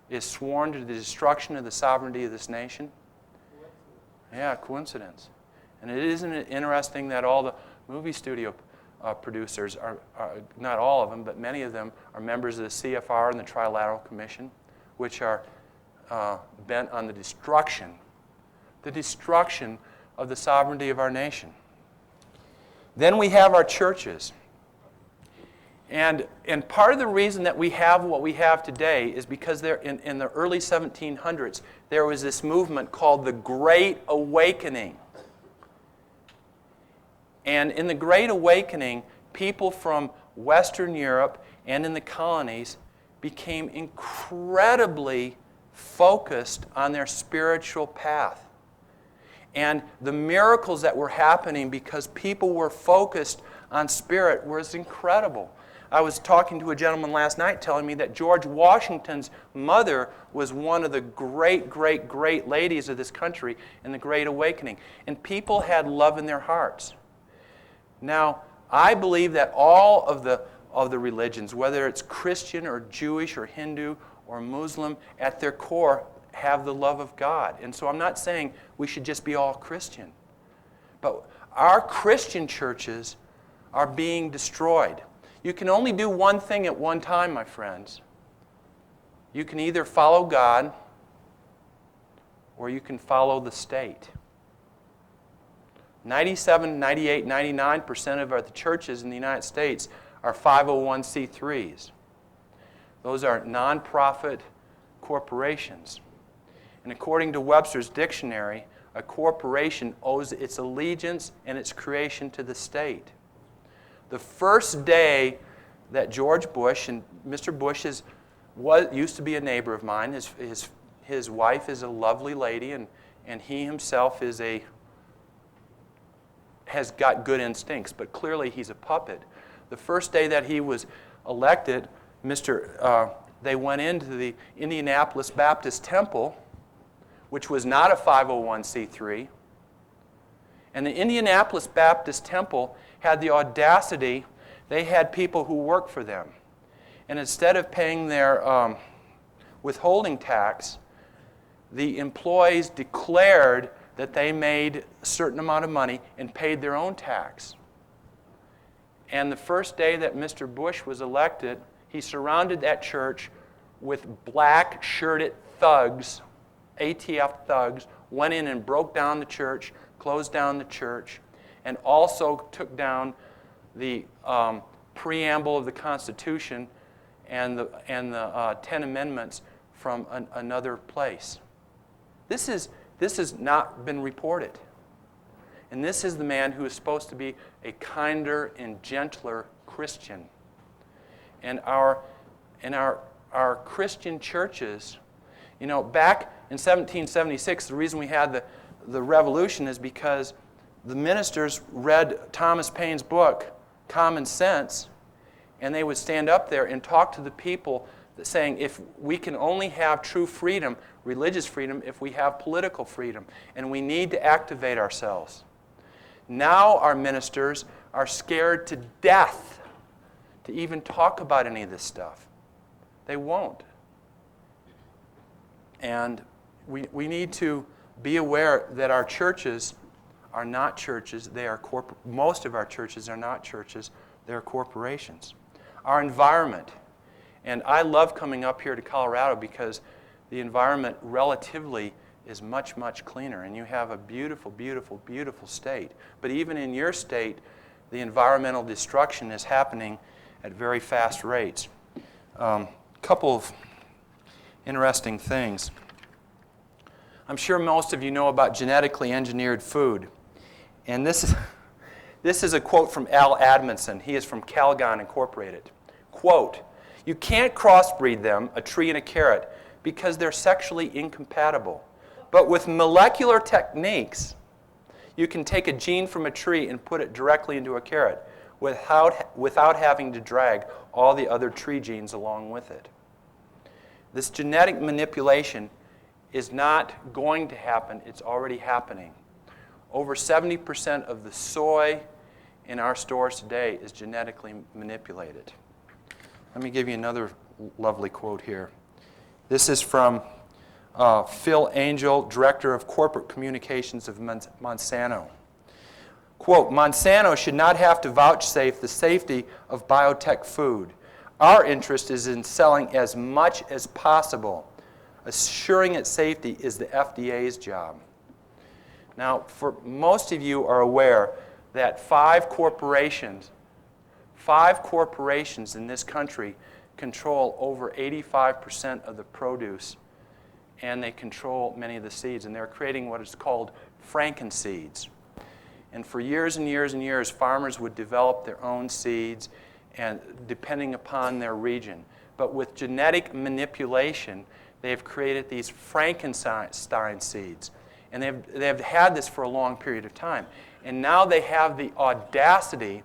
is sworn to the destruction of the sovereignty of this nation? Yeah, coincidence. And isn't it interesting that all the movie studio producers are, not all of them, but many of them are members of the CFR and the Trilateral Commission, which are bent on the destruction of the sovereignty of our nation. Then we have our churches. And part of the reason that we have what we have today is because in the early 1700s, there was this movement called the Great Awakening. And in the Great Awakening, people from Western Europe and in the colonies became incredibly focused on their spiritual path. And the miracles that were happening because people were focused on spirit was incredible. I was talking to a gentleman last night telling me that George Washington's mother was one of the great, great, great ladies of this country in the Great Awakening. And people had love in their hearts. Now, I believe that all of the religions, whether it's Christian or Jewish or Hindu or Muslim, at their core have the love of God. And so I'm not saying we should just be all Christian. But our Christian churches are being destroyed. You can only do one thing at one time, my friends. You can either follow God or you can follow the state. 97, 98, 99% of the churches in the United States are 501c3s. Those are nonprofit corporations. And according to Webster's dictionary, a corporation owes its allegiance and its creation to the state. The first day that George Bush, and Mr. Bush used to be a neighbor of mine, his wife is a lovely lady, and he himself is has got good instincts, but clearly he's a puppet. The first day that he was elected, they went into the Indianapolis Baptist Temple, which was not a 501c3. And the Indianapolis Baptist Temple had the audacity, they had people who worked for them. And instead of paying their withholding tax, the employees declared that they made a certain amount of money and paid their own tax. And the first day that Mr. Bush was elected, he surrounded that church with black shirted thugs, ATF thugs, went in and broke down the church, closed down the church, and also took down the preamble of the Constitution and the 10 Amendments from another place. This has not been reported. And this is the man who is supposed to be a kinder and gentler Christian. And our Christian churches, back in 1776, the reason we had the revolution is because the ministers read Thomas Paine's book, Common Sense, and they would stand up there and talk to the people saying, if we can only have true freedom, religious freedom, if we have political freedom, and we need to activate ourselves. Now our ministers are scared to death to even talk about any of this stuff. They won't. And we need to be aware that our churches are not churches. They are most of our churches are not churches. They're corporations. Our environment. And I love coming up here to Colorado because the environment relatively is much, much cleaner. And you have a beautiful, beautiful, beautiful state. But even in your state, the environmental destruction is happening at very fast rates. Couple of interesting things. I'm sure most of you know about genetically engineered food. And this is a quote from Al Admonson. He is from Calgon Incorporated. Quote, "You can't crossbreed them, a tree and a carrot, because they're sexually incompatible. But with molecular techniques, you can take a gene from a tree and put it directly into a carrot without having to drag all the other tree genes along with it." This genetic manipulation is not going to happen. It's already happening. Over 70% of the soy in our stores today is genetically manipulated. Let me give you another lovely quote here. This is from Phil Angel, Director of Corporate Communications of Monsanto. Quote, "Monsanto should not have to vouchsafe the safety of biotech food. Our interest is in selling as much as possible. Assuring its safety is the FDA's job." Now, for most of you are aware that five corporations in this country control over 85% of the produce, and they control many of the seeds, and they're creating what is called frankenseeds. And for years and years and years, farmers would develop their own seeds, and depending upon their region. But with genetic manipulation, they've created these Frankenstein seeds. And they've had this for a long period of time. And now they have the audacity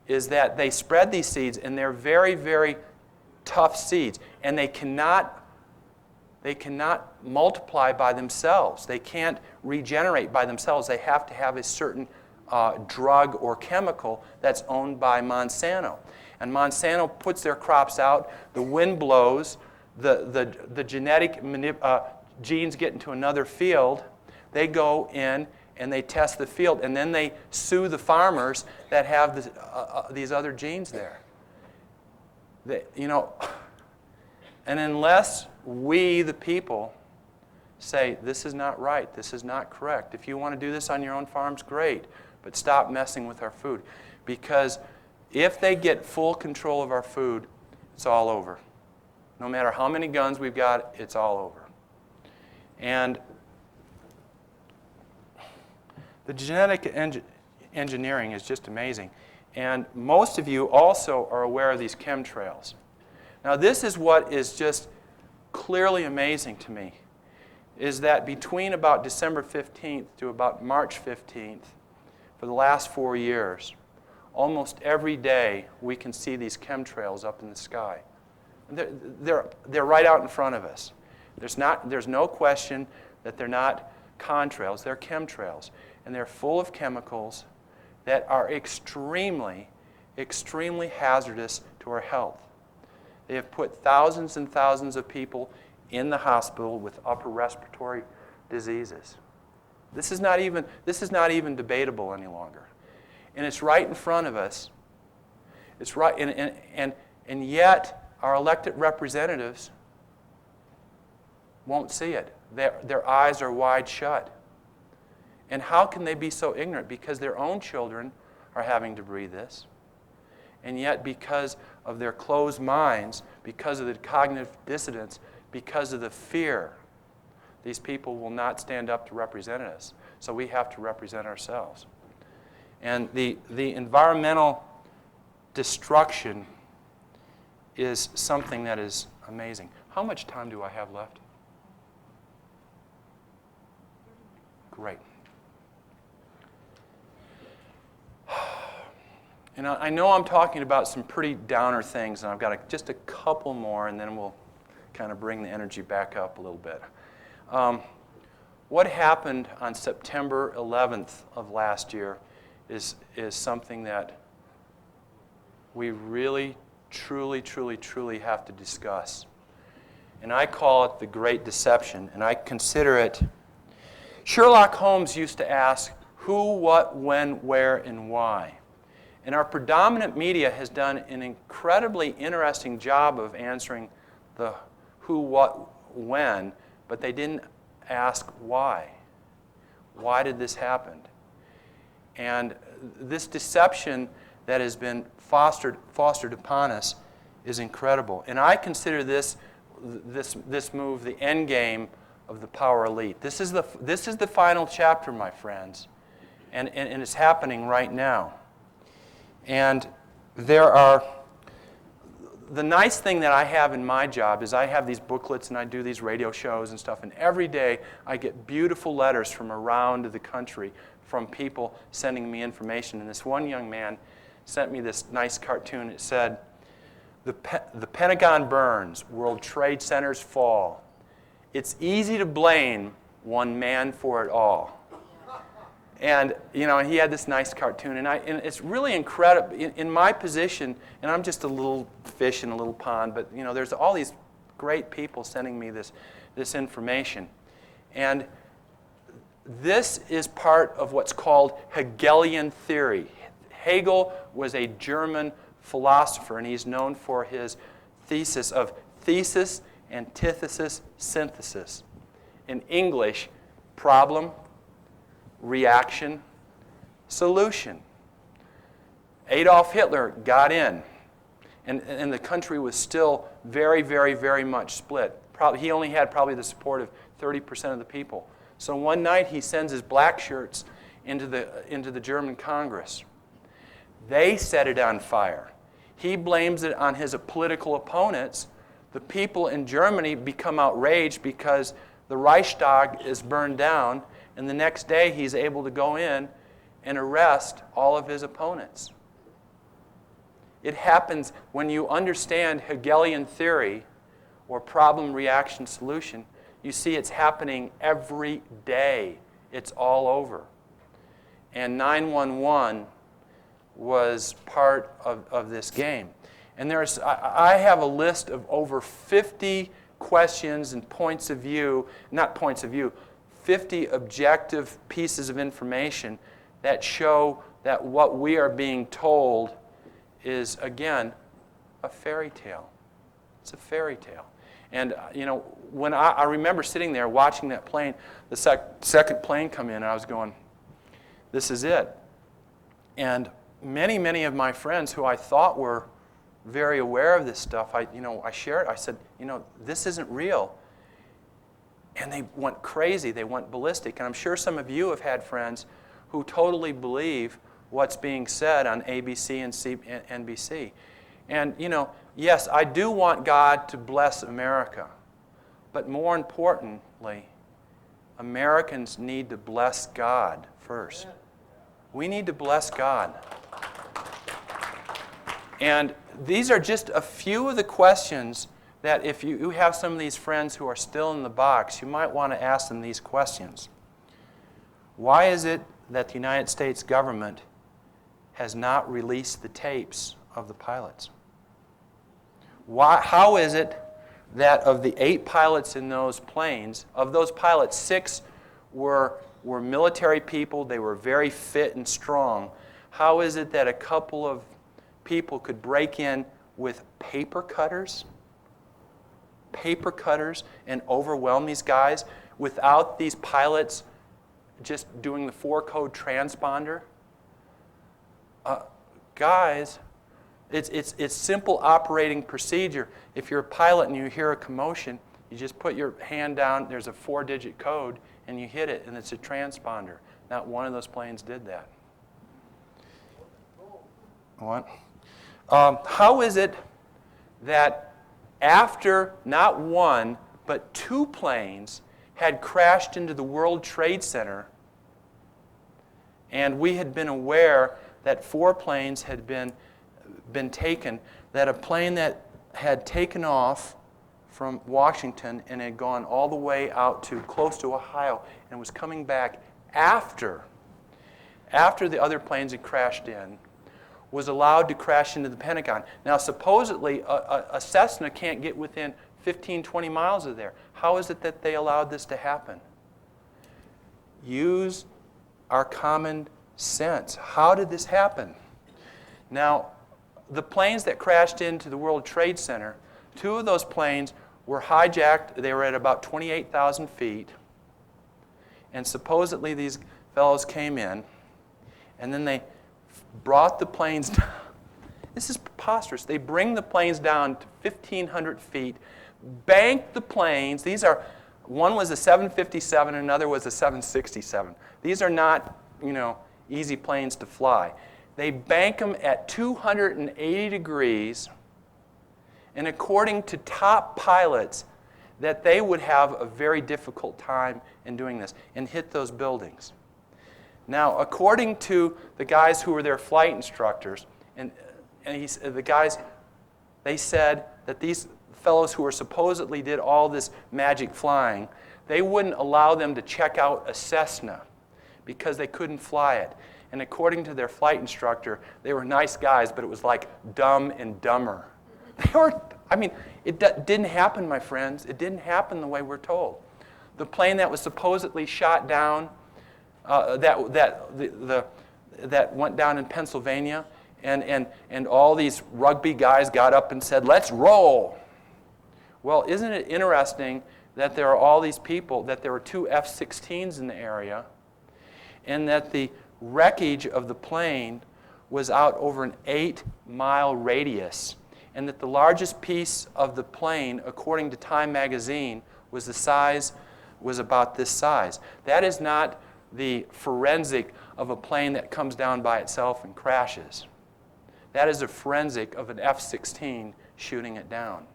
is that they spread these seeds, and they're very, very tough seeds. And they cannot multiply by themselves. They can't regenerate by themselves. They have to have a certain drug or chemical that's owned by Monsanto. And Monsanto puts their crops out, the wind blows, the genetic genes get into another field, they go in and they test the field, and then they sue the farmers that have these other genes there. And unless we, the people, say, this is not right, this is not correct. If you want to do this on your own farms, great, but stop messing with our food. Because if they get full control of our food, it's all over. No matter how many guns we've got, it's all over. And the genetic engineering is just amazing. And most of you also are aware of these chemtrails. Now, this is what is just clearly amazing to me, is that between about December 15th to about March 15th, for for the last 4 years, almost every day we can see these chemtrails up in the sky. They're right out in front of us. There's no question that they're not contrails, they're chemtrails. And they're full of chemicals that are extremely, extremely hazardous to our health. They have put thousands and thousands of people in the hospital with upper respiratory diseases. This is not even debatable any longer. And it's right in front of us. It's right, and yet our elected representatives won't see it. Their eyes are wide shut. And how can they be so ignorant? Because their own children are having to breathe this. And yet, because of their closed minds, because of the cognitive dissonance, because of the fear, these people will not stand up to represent us. So we have to represent ourselves. And the environmental destruction is something that is amazing. How much time do I have left? Great. And I know I'm talking about some pretty downer things, and I've got just a couple more, and then we'll kind of bring the energy back up a little bit. What happened on September 11th of last year is something that we really, truly, truly, truly have to discuss. And I call it the Great Deception, and I consider it. Sherlock Holmes used to ask who, what, when, where, and why. And our predominant media has done an incredibly interesting job of answering the who, what, when, but they didn't ask why. Why did this happen? And this deception that has been fostered upon us is incredible. And I consider this move the end game of the power elite. This is the final chapter, my friends, and it's happening right now. And the nice thing that I have in my job is I have these booklets and I do these radio shows and stuff, and every day I get beautiful letters from around the country from people sending me information. And this one young man sent me this nice cartoon. It said, the Pentagon burns, World Trade Centers fall. It's easy to blame one man for it all. And he had this nice cartoon, and it's really incredible. In my position, and I'm just a little fish in a little pond, but there's all these great people sending me this information, and this is part of what's called Hegelian theory. Hegel was a German philosopher, and he's known for his thesis of thesis, antithesis, synthesis. In English, problem, reaction, solution. Adolf Hitler got in, and the country was still very, very, very much split. He only had probably the support of 30% of the people. So one night he sends his black shirts into the German Congress. They set it on fire. He blames it on his political opponents. The people in Germany become outraged because the Reichstag is burned down, and the next day he's able to go in and arrest all of his opponents. It happens when you understand Hegelian theory or problem, reaction, solution. You see it's happening every day. It's all over. And 911 was part of this game. And I have a list of over 50 questions and points of view, not points of view, 50 objective pieces of information that show that what we are being told is, again, a fairy tale. It's a fairy tale. And, when I remember sitting there watching that plane, the second plane come in, and I was going, this is it. And many, many of my friends who I thought were very aware of this stuff, I shared, I said, this isn't real. And they went crazy, they went ballistic. And I'm sure some of you have had friends who totally believe what's being said on ABC and NBC. And, yes, I do want God to bless America. But more importantly, Americans need to bless God first. We need to bless God. And these are just a few of the questions that if you have some of these friends who are still in the box, you might want to ask them these questions. Why is it that the United States government has not released the tapes of the pilots? How is it that of the 8 pilots in those planes, of those pilots, 6 were military people, they were very fit and strong. How is it that a couple of people could break in with paper cutters and overwhelm these guys without these pilots just doing the 4-code transponder? Guys, it's simple operating procedure. If you're a pilot and you hear a commotion, you just put your hand down, there's a 4-digit code, and you hit it, and it's a transponder. Not one of those planes did that. What? How is it that after not 1, but 2 planes had crashed into the World Trade Center, and we had been aware that 4 planes had been taken, that a plane that had taken off from Washington and had gone all the way out to close to Ohio and was coming back after the other planes had crashed in, was allowed to crash into the Pentagon. Now, supposedly, a Cessna can't get within 15, 20 miles of there. How is it that they allowed this to happen? Use our common sense. How did this happen? Now, the planes that crashed into the World Trade Center, 2 of those planes were hijacked. They were at about 28,000 feet. And supposedly these fellows came in, and then they brought the planes down. This is preposterous. They bring the planes down to 1,500 feet, bank the planes. One was a 757, another was a 767. These are not, easy planes to fly. They bank them at 280 degrees, and according to top pilots, that they would have a very difficult time in doing this and hit those buildings. Now, according to the guys who were their flight instructors, the guys, they said that these fellows who were supposedly did all this magic flying, they wouldn't allow them to check out a Cessna because they couldn't fly it. And according to their flight instructor, they were nice guys, but it was like Dumb and Dumber. It didn't happen, my friends. It didn't happen the way we're told. The plane that was supposedly shot down, that went down in Pennsylvania, and all these rugby guys got up and said, "Let's roll." Well, isn't it interesting that there are all these people, that there were 2 F-16s in the area, and that the wreckage of the plane was out over an 8-mile radius, and that the largest piece of the plane, according to Time magazine, was about this size. That is not the forensic of a plane that comes down by itself and crashes. That is a forensic of an F-16 shooting it down.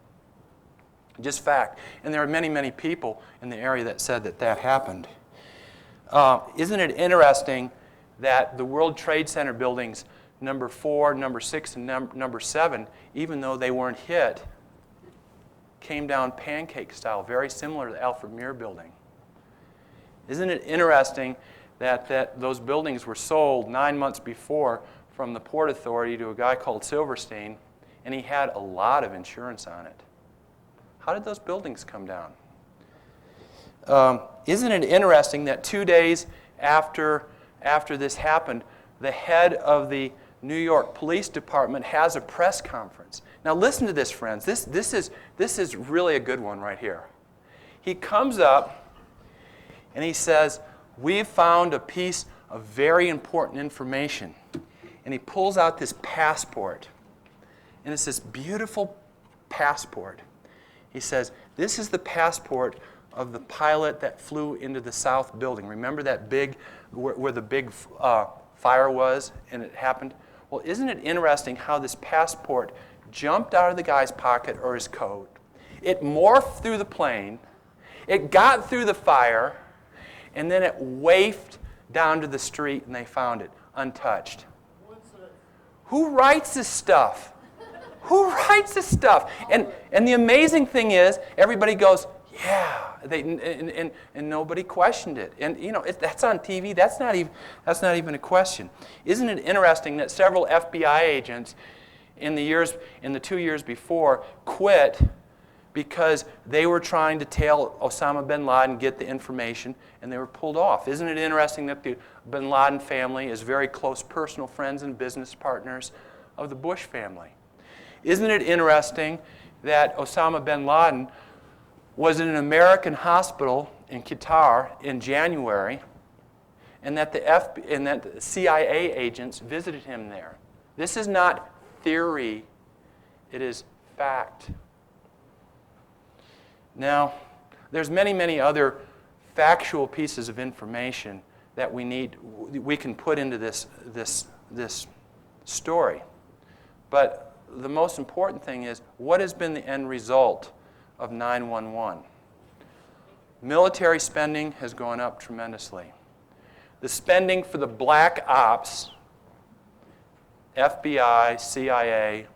Just fact. And there are many, many people in the area that said that happened. Isn't it interesting that the World Trade Center buildings, number 4, number 6, and number 7, even though they weren't hit, came down pancake style, very similar to the Alfred Muir building. Isn't it interesting that those buildings were sold 9 months before from the Port Authority to a guy called Silverstein, and he had a lot of insurance on it? How did those buildings come down? Isn't it interesting that 2 days after this happened, the head of the New York Police Department has a press conference? Now listen to this, friends. This is really a good one right here. He comes up and he says, "We've found a piece of very important information." And he pulls out this passport. And it's this beautiful passport. He says, "This is the passport of the pilot that flew into the South Building." Remember that where the big fire was and it happened? Well, isn't it interesting how this passport jumped out of the guy's pocket or his coat? It morphed through the plane. It got through the fire. And then it wafted down to the street and they found it. untouched. Who writes this stuff? Who writes this stuff? And the amazing thing is, everybody goes, yeah, and nobody questioned it. And you know, that's on TV. That's not even a question. Isn't it interesting that several FBI agents in the 2 years before quit because they were trying to tail Osama bin Laden, get the information, and they were pulled off? Isn't it interesting that the bin Laden family is very close personal friends and business partners of the Bush family? Isn't it interesting that Osama bin Laden was in an American hospital in Qatar in January, and that the CIA agents visited him there? This is not theory, it is fact. Now, there's many other factual pieces of information that we can put into this story. But the most important thing is, what has been the end result of 9/11? Military spending has gone up tremendously. The spending for the black ops, FBI, CIA,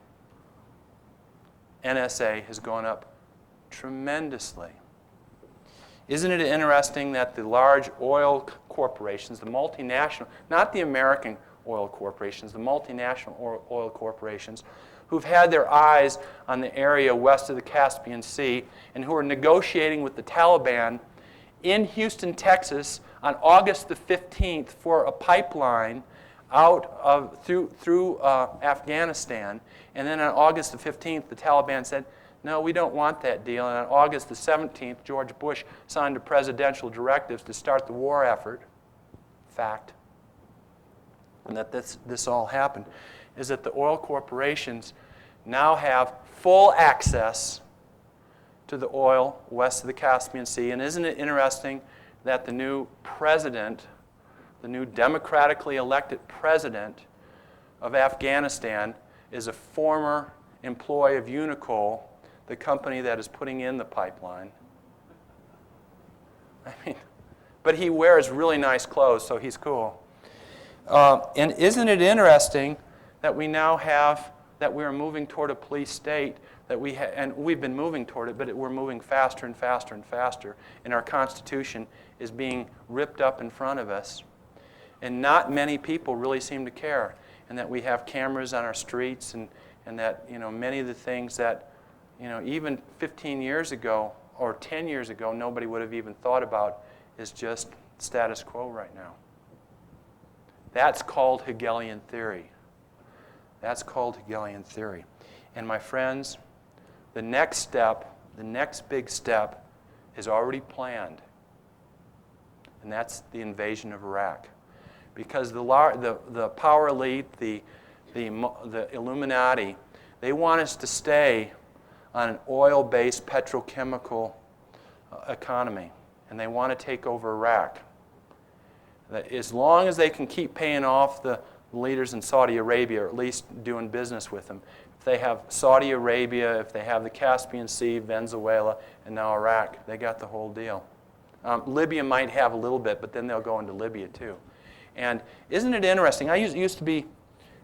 NSA, has gone up tremendously. Isn't it interesting that the large oil corporations, the multinational, not the American oil corporations, the multinational oil corporations, who've had their eyes on the area west of the Caspian Sea and who are negotiating with the Taliban in Houston, Texas on August the 15th for a pipeline through Afghanistan. And then on August the 15th, the Taliban said, no, we don't want that deal. And on August the 17th, George Bush signed a presidential directives to start the war effort. Fact. And that this all happened is that the oil corporations now have full access to the oil west of the Caspian Sea. And isn't it interesting that the new president, the new democratically elected president of Afghanistan, is a former employee of Unicol, the company that is putting in the pipeline? I mean, but he wears really nice clothes, so he's cool. And isn't it interesting that we now have, that we are moving toward a police state, that and we've been moving toward it, but we're moving faster and faster and faster, and our Constitution is being ripped up in front of us, and not many people really seem to care, and that we have cameras on our streets, and that, you know, many of the things that, you know, even 15 years ago or 10 years ago nobody would have even thought about is just status quo right now. That's called Hegelian theory. That's called Hegelian theory. And my friends, the next step, the next big step, is already planned. And that's the invasion of Iraq. Because the power elite, the Illuminati, they want us to stay on an oil-based petrochemical economy. And they want to take over Iraq. That as long as they can keep paying off the leaders in Saudi Arabia, or at least doing business with them. If they have Saudi Arabia, if they have the Caspian Sea, Venezuela, and now Iraq, they got the whole deal. Libya might have a little bit, but then they'll go into Libya too. And isn't it interesting? I used to be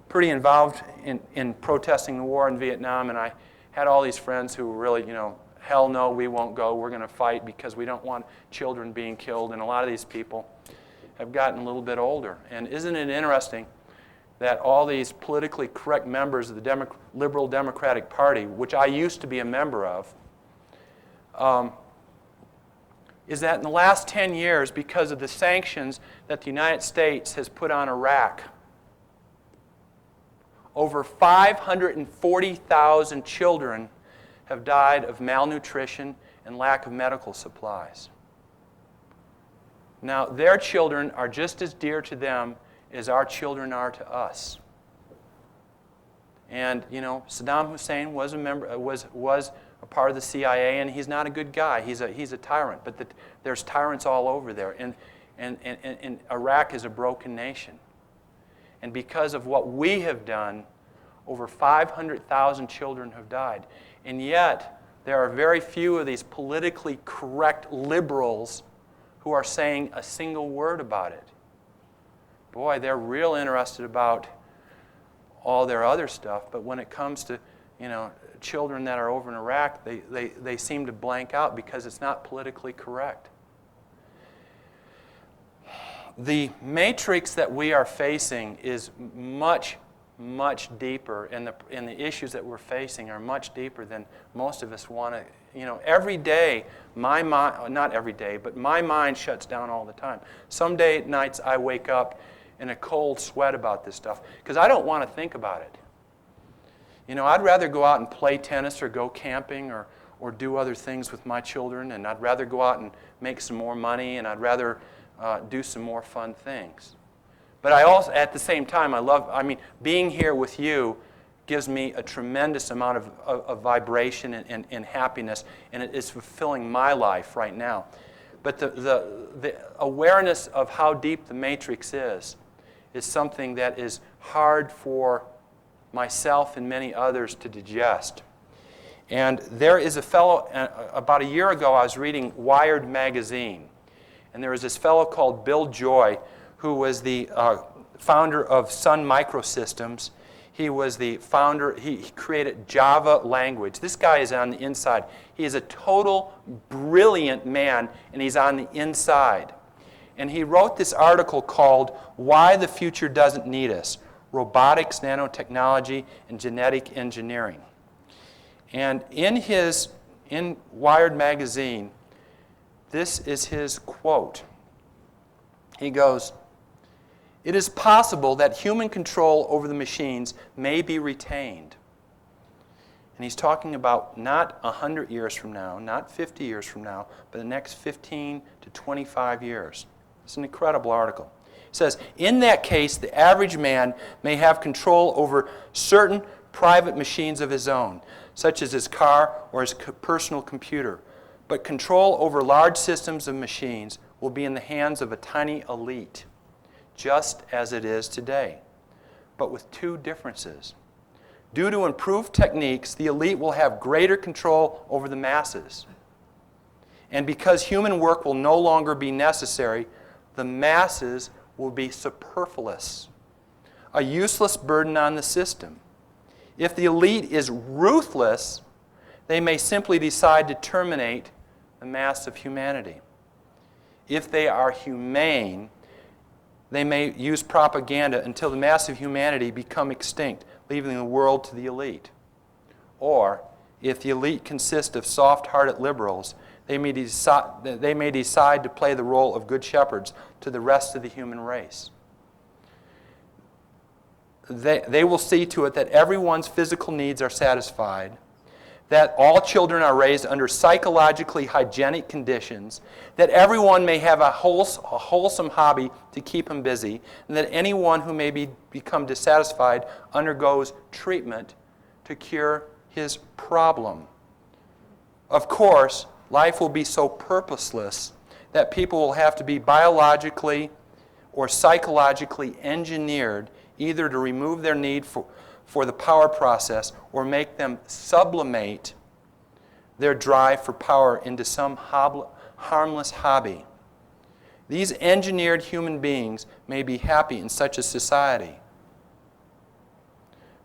pretty involved in protesting the war in Vietnam, and I had all these friends who were really, you know, hell no, we won't go. We're going to fight because we don't want children being killed. And a lot of these people have gotten a little bit older. And isn't it interesting that all these politically correct members of the Liberal Democratic Party, which I used to be a member of, is that in the last 10 years, because of the sanctions that the United States has put on Iraq, over 540,000 children have died of malnutrition and lack of medical supplies. Now, their children are just as dear to them as our children are to us. And, you know, Saddam Hussein was a member, was a part of the CIA, and he's not a good guy. He's a tyrant. But there's tyrants all over there, and Iraq is a broken nation. And because of what we have done, over 500,000 children have died. And yet, there are very few of these politically correct liberals who are saying a single word about it. boy, they're real interested about all their other stuff, but when it comes to, children that are over in Iraq, they seem to blank out because it's not politically correct. The matrix that we are facing is much, much deeper, and the issues that we're facing are much deeper than most of us want to. Every day, my mind, not every day, but my mind shuts down all the time. Some nights I wake up in a cold sweat about this stuff because I don't want to think about it. I'd rather go out and play tennis or go camping or do other things with my children, and I'd rather go out and make some more money, and I'd rather do some more fun things. But I also, at the same time, being here with you gives me a tremendous amount of vibration and happiness, and it is fulfilling my life right now. But the awareness of how deep the matrix is something that is hard for myself and many others to digest. And there is a fellow, about a year ago I was reading Wired magazine, and there was this fellow called Bill Joy, who was the founder of Sun Microsystems. He was the founder, he created Java language. This guy is on the inside. He is a total brilliant man, and he's on the inside. And he wrote this article called Why the Future Doesn't Need Us: Robotics, Nanotechnology, and Genetic Engineering. And in Wired magazine, this is his quote. He goes, "It is possible that human control over the machines may be retained." And he's talking about not 100 years from now, not 50 years from now, but the next 15 to 25 years. It's an incredible article. It says, "In that case, the average man may have control over certain private machines of his own, such as his car or his personal computer. But control over large systems of machines will be in the hands of a tiny elite, just as it is today, but with two differences. Due to improved techniques, the elite will have greater control over the masses. And because human work will no longer be necessary, the masses will be superfluous, a useless burden on the system. If the elite is ruthless, they may simply decide to terminate the mass of humanity. If they are humane, they may use propaganda until the mass of humanity become extinct, leaving the world to the elite. Or, if the elite consist of soft-hearted liberals, they may decide to play the role of good shepherds to the rest of the human race. They will see to it that everyone's physical needs are satisfied, that all children are raised under psychologically hygienic conditions, that everyone may have a wholesome hobby to keep him busy, and that anyone who may become dissatisfied undergoes treatment to cure his problem. Of course, life will be so purposeless that people will have to be biologically or psychologically engineered either to remove their need for the power process or make them sublimate their drive for power into some harmless hobby. These engineered human beings may be happy in such a society,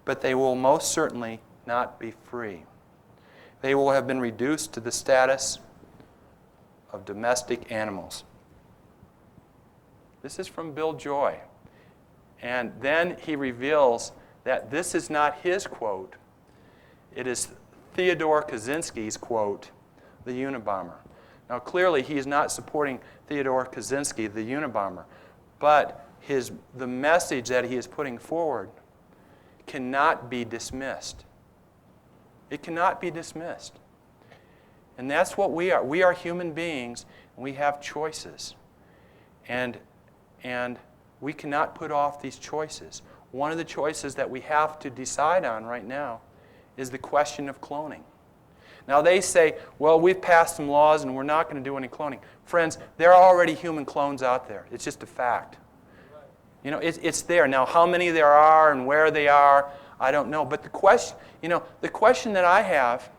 but they will most certainly not be free. They will have been reduced to the status of domestic animals." This is from Bill Joy. And then he reveals that this is not his quote. It is Theodore Kaczynski's quote, the Unabomber. Now clearly he is not supporting Theodore Kaczynski, the Unabomber, but the message that he is putting forward cannot be dismissed. It cannot be dismissed. And that's what we are. We are human beings, and we have choices. And we cannot put off these choices. One of the choices that we have to decide on right now is the question of cloning. Now they say, well, we've passed some laws and we're not going to do any cloning. Friends, there are already human clones out there. It's just a fact. It's there. Now how many there are and where they are, I don't know. But the question that I have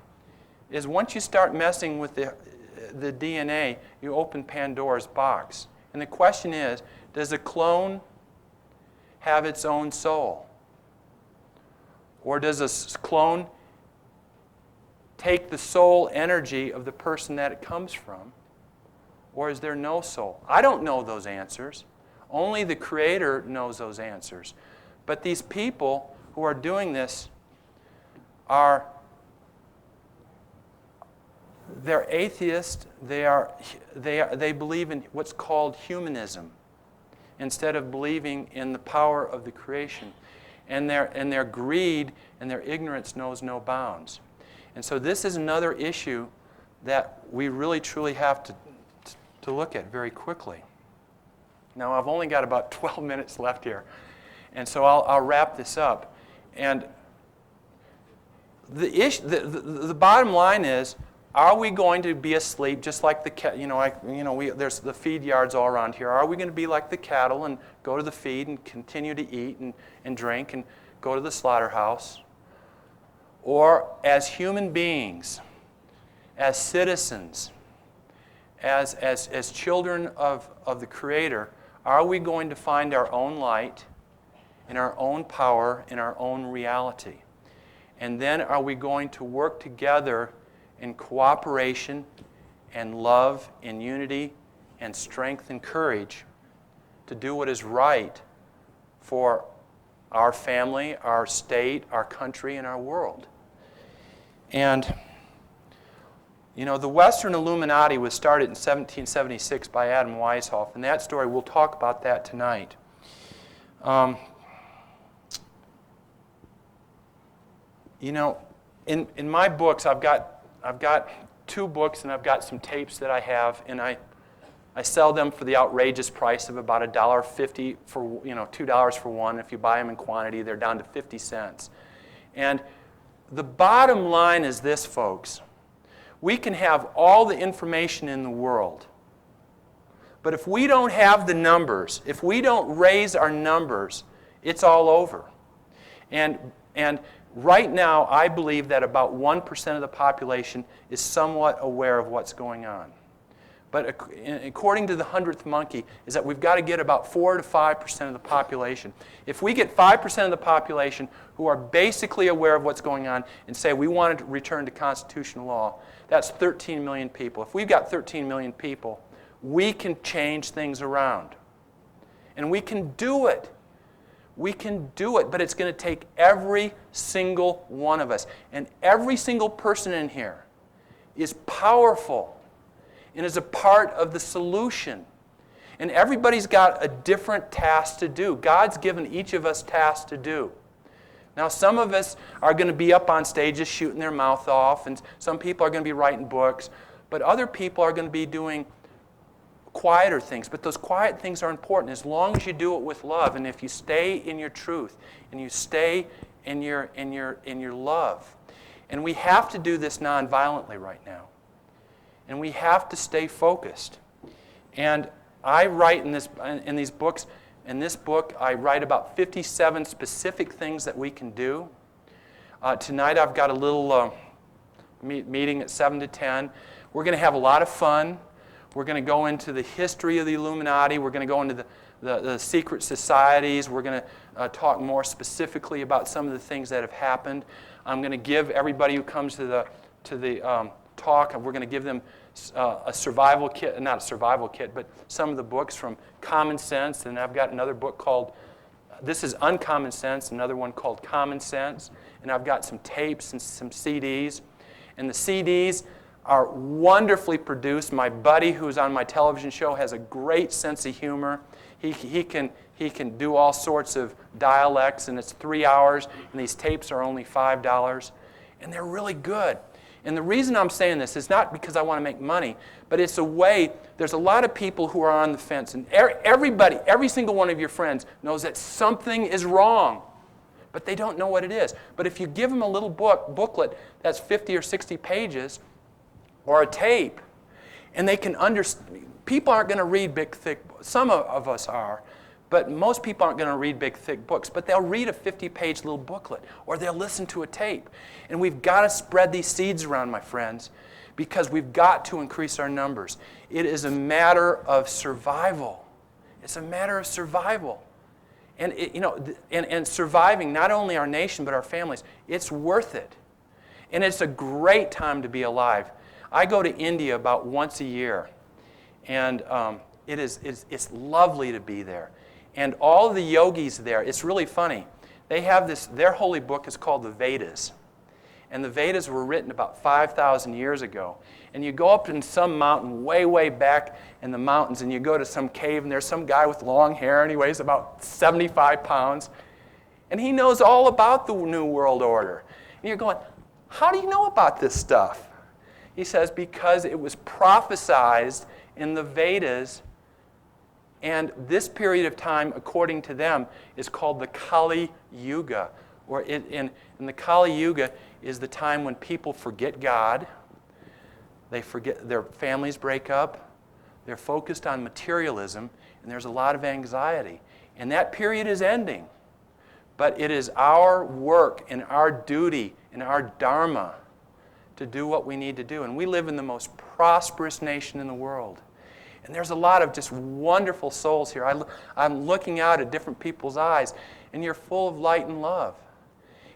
is once you start messing with the DNA, you open Pandora's box. And the question is, does a clone have its own soul? Or does a clone take the soul energy of the person that it comes from? Or is there no soul? I don't know those answers. Only the Creator knows those answers. But these people who are doing this they're atheists. They believe in what's called humanism instead of believing in the power of the creation. And their greed and their ignorance knows no bounds. And so this is another issue that we really truly have to look at very quickly. Now I've only got about 12 minutes left here, and so I'll wrap this up. And the bottom line is, are we going to be asleep just like the there's the feed yards all around here? Are we going to be like the cattle and go to the feed and continue to eat and drink and go to the slaughterhouse? Or as human beings, as citizens, as children of the Creator, are we going to find our own light, in our own power, in our own reality? And then are we going to work together in cooperation and love and unity and strength and courage to do what is right for our family, our state, our country, and our world? And the Western Illuminati was started in 1776 by Adam Weishaupt, and that story, we'll talk about that tonight. In my books, I've got 2 books, and I've got some tapes that I have, and I sell them for the outrageous price of about $1.50 for $2 for one. If you buy them in quantity, they're down to 50 cents. And the bottom line is this, folks. We can have all the information in the world, but if we don't have the numbers, if we don't raise our numbers, it's all over. And right now, I believe that about 1% of the population is somewhat aware of what's going on. But according to the 100th monkey, is that we've got to get about 4 to 5% of the population. If we get 5% of the population who are basically aware of what's going on and say we want to return to constitutional law, that's 13 million people. If we've got 13 million people, we can change things around. And we can do it. We can do it, but it's going to take every single one of us. And every single person in here is powerful and is a part of the solution. And everybody's got a different task to do. God's given each of us tasks to do. Now, some of us are going to be up on stages shooting their mouth off, and some people are going to be writing books, but other people are going to be doing quieter things. But those quiet things are important as long as you do it with love, and if you stay in your truth and you stay in your love. And we have to do this non-violently right now. And we have to stay focused. And I write in these books. In this book, I write about 57 specific things that we can do. Tonight, I've got a little meeting at 7 to 10. We're going to have a lot of fun. We're going to go into the history of the Illuminati. We're going to go into the secret societies. We're going to talk more specifically about some of the things that have happened. I'm going to give everybody who comes to the talk, we're going to give them a survival kit, not a survival kit, but some of the books from Common Sense. And I've got another book called, this is Uncommon Sense, another one called Common Sense. And I've got some tapes and some CDs. And the CDs are wonderfully produced. My buddy who's on my television show has a great sense of humor. He can do all sorts of dialects, and it's 3 hours, and these tapes are only $5. And they're really good. And the reason I'm saying this is not because I want to make money, but it's a way, there's a lot of people who are on the fence. And everybody, every single one of your friends knows that something is wrong, but they don't know what it is. But if you give them a little booklet that's 50 or 60 pages, or a tape, and they can understand, people aren't going to read big, thick, some of us are, but most people aren't going to read big, thick books, but they'll read a 50-page little booklet, or they'll listen to a tape. And we've got to spread these seeds around, my friends, because we've got to increase our numbers. It is a matter of survival. It's a matter of survival. And and surviving not only our nation but our families, it's worth it. And it's a great time to be alive. I go to India about once a year, and it's lovely to be there. And all the yogis there, it's really funny. They have their holy book is called the Vedas. And the Vedas were written about 5,000 years ago. And you go up in some mountain way, way back in the mountains, and you go to some cave, and there's some guy with long hair, and he weighs about 75 pounds. And he knows all about the New World Order. And you're going, how do you know about this stuff? He says, because it was prophesied in the Vedas, and this period of time, according to them, is called the Kali Yuga. Or in the Kali Yuga is the time when people forget God, they forget, their families break up, they're focused on materialism, and there's a lot of anxiety. And that period is ending. But it is our work and our duty and our dharma to do what we need to do. And we live in the most prosperous nation in the world. And there's a lot of just wonderful souls here. I'm looking out at different people's eyes, and you're full of light and love.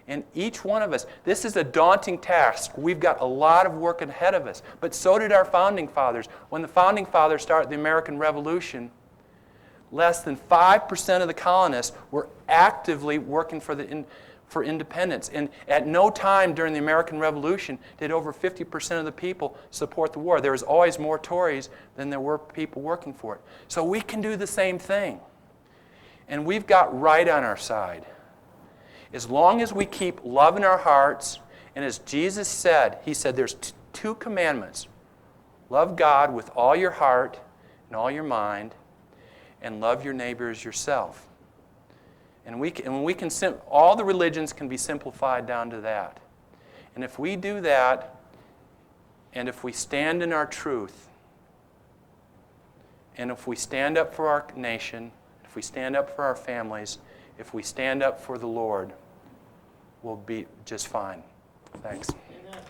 And each one of us, this is a daunting task. We've got a lot of work ahead of us. But so did our founding fathers. When the founding fathers started the American Revolution, less than 5% of the colonists were actively working for independence. And at no time during the American Revolution did over 50% of the people support the war. There was always more Tories than there were people working for it. So we can do the same thing. And we've got right on our side. As long as we keep love in our hearts, and as Jesus said, he said there's two commandments. Love God with all your heart and all your mind, and love your neighbor as yourself. And all the religions can be simplified down to that. And if we do that, and if we stand in our truth, and if we stand up for our nation, if we stand up for our families, if we stand up for the Lord, we'll be just fine. Thanks. Amen.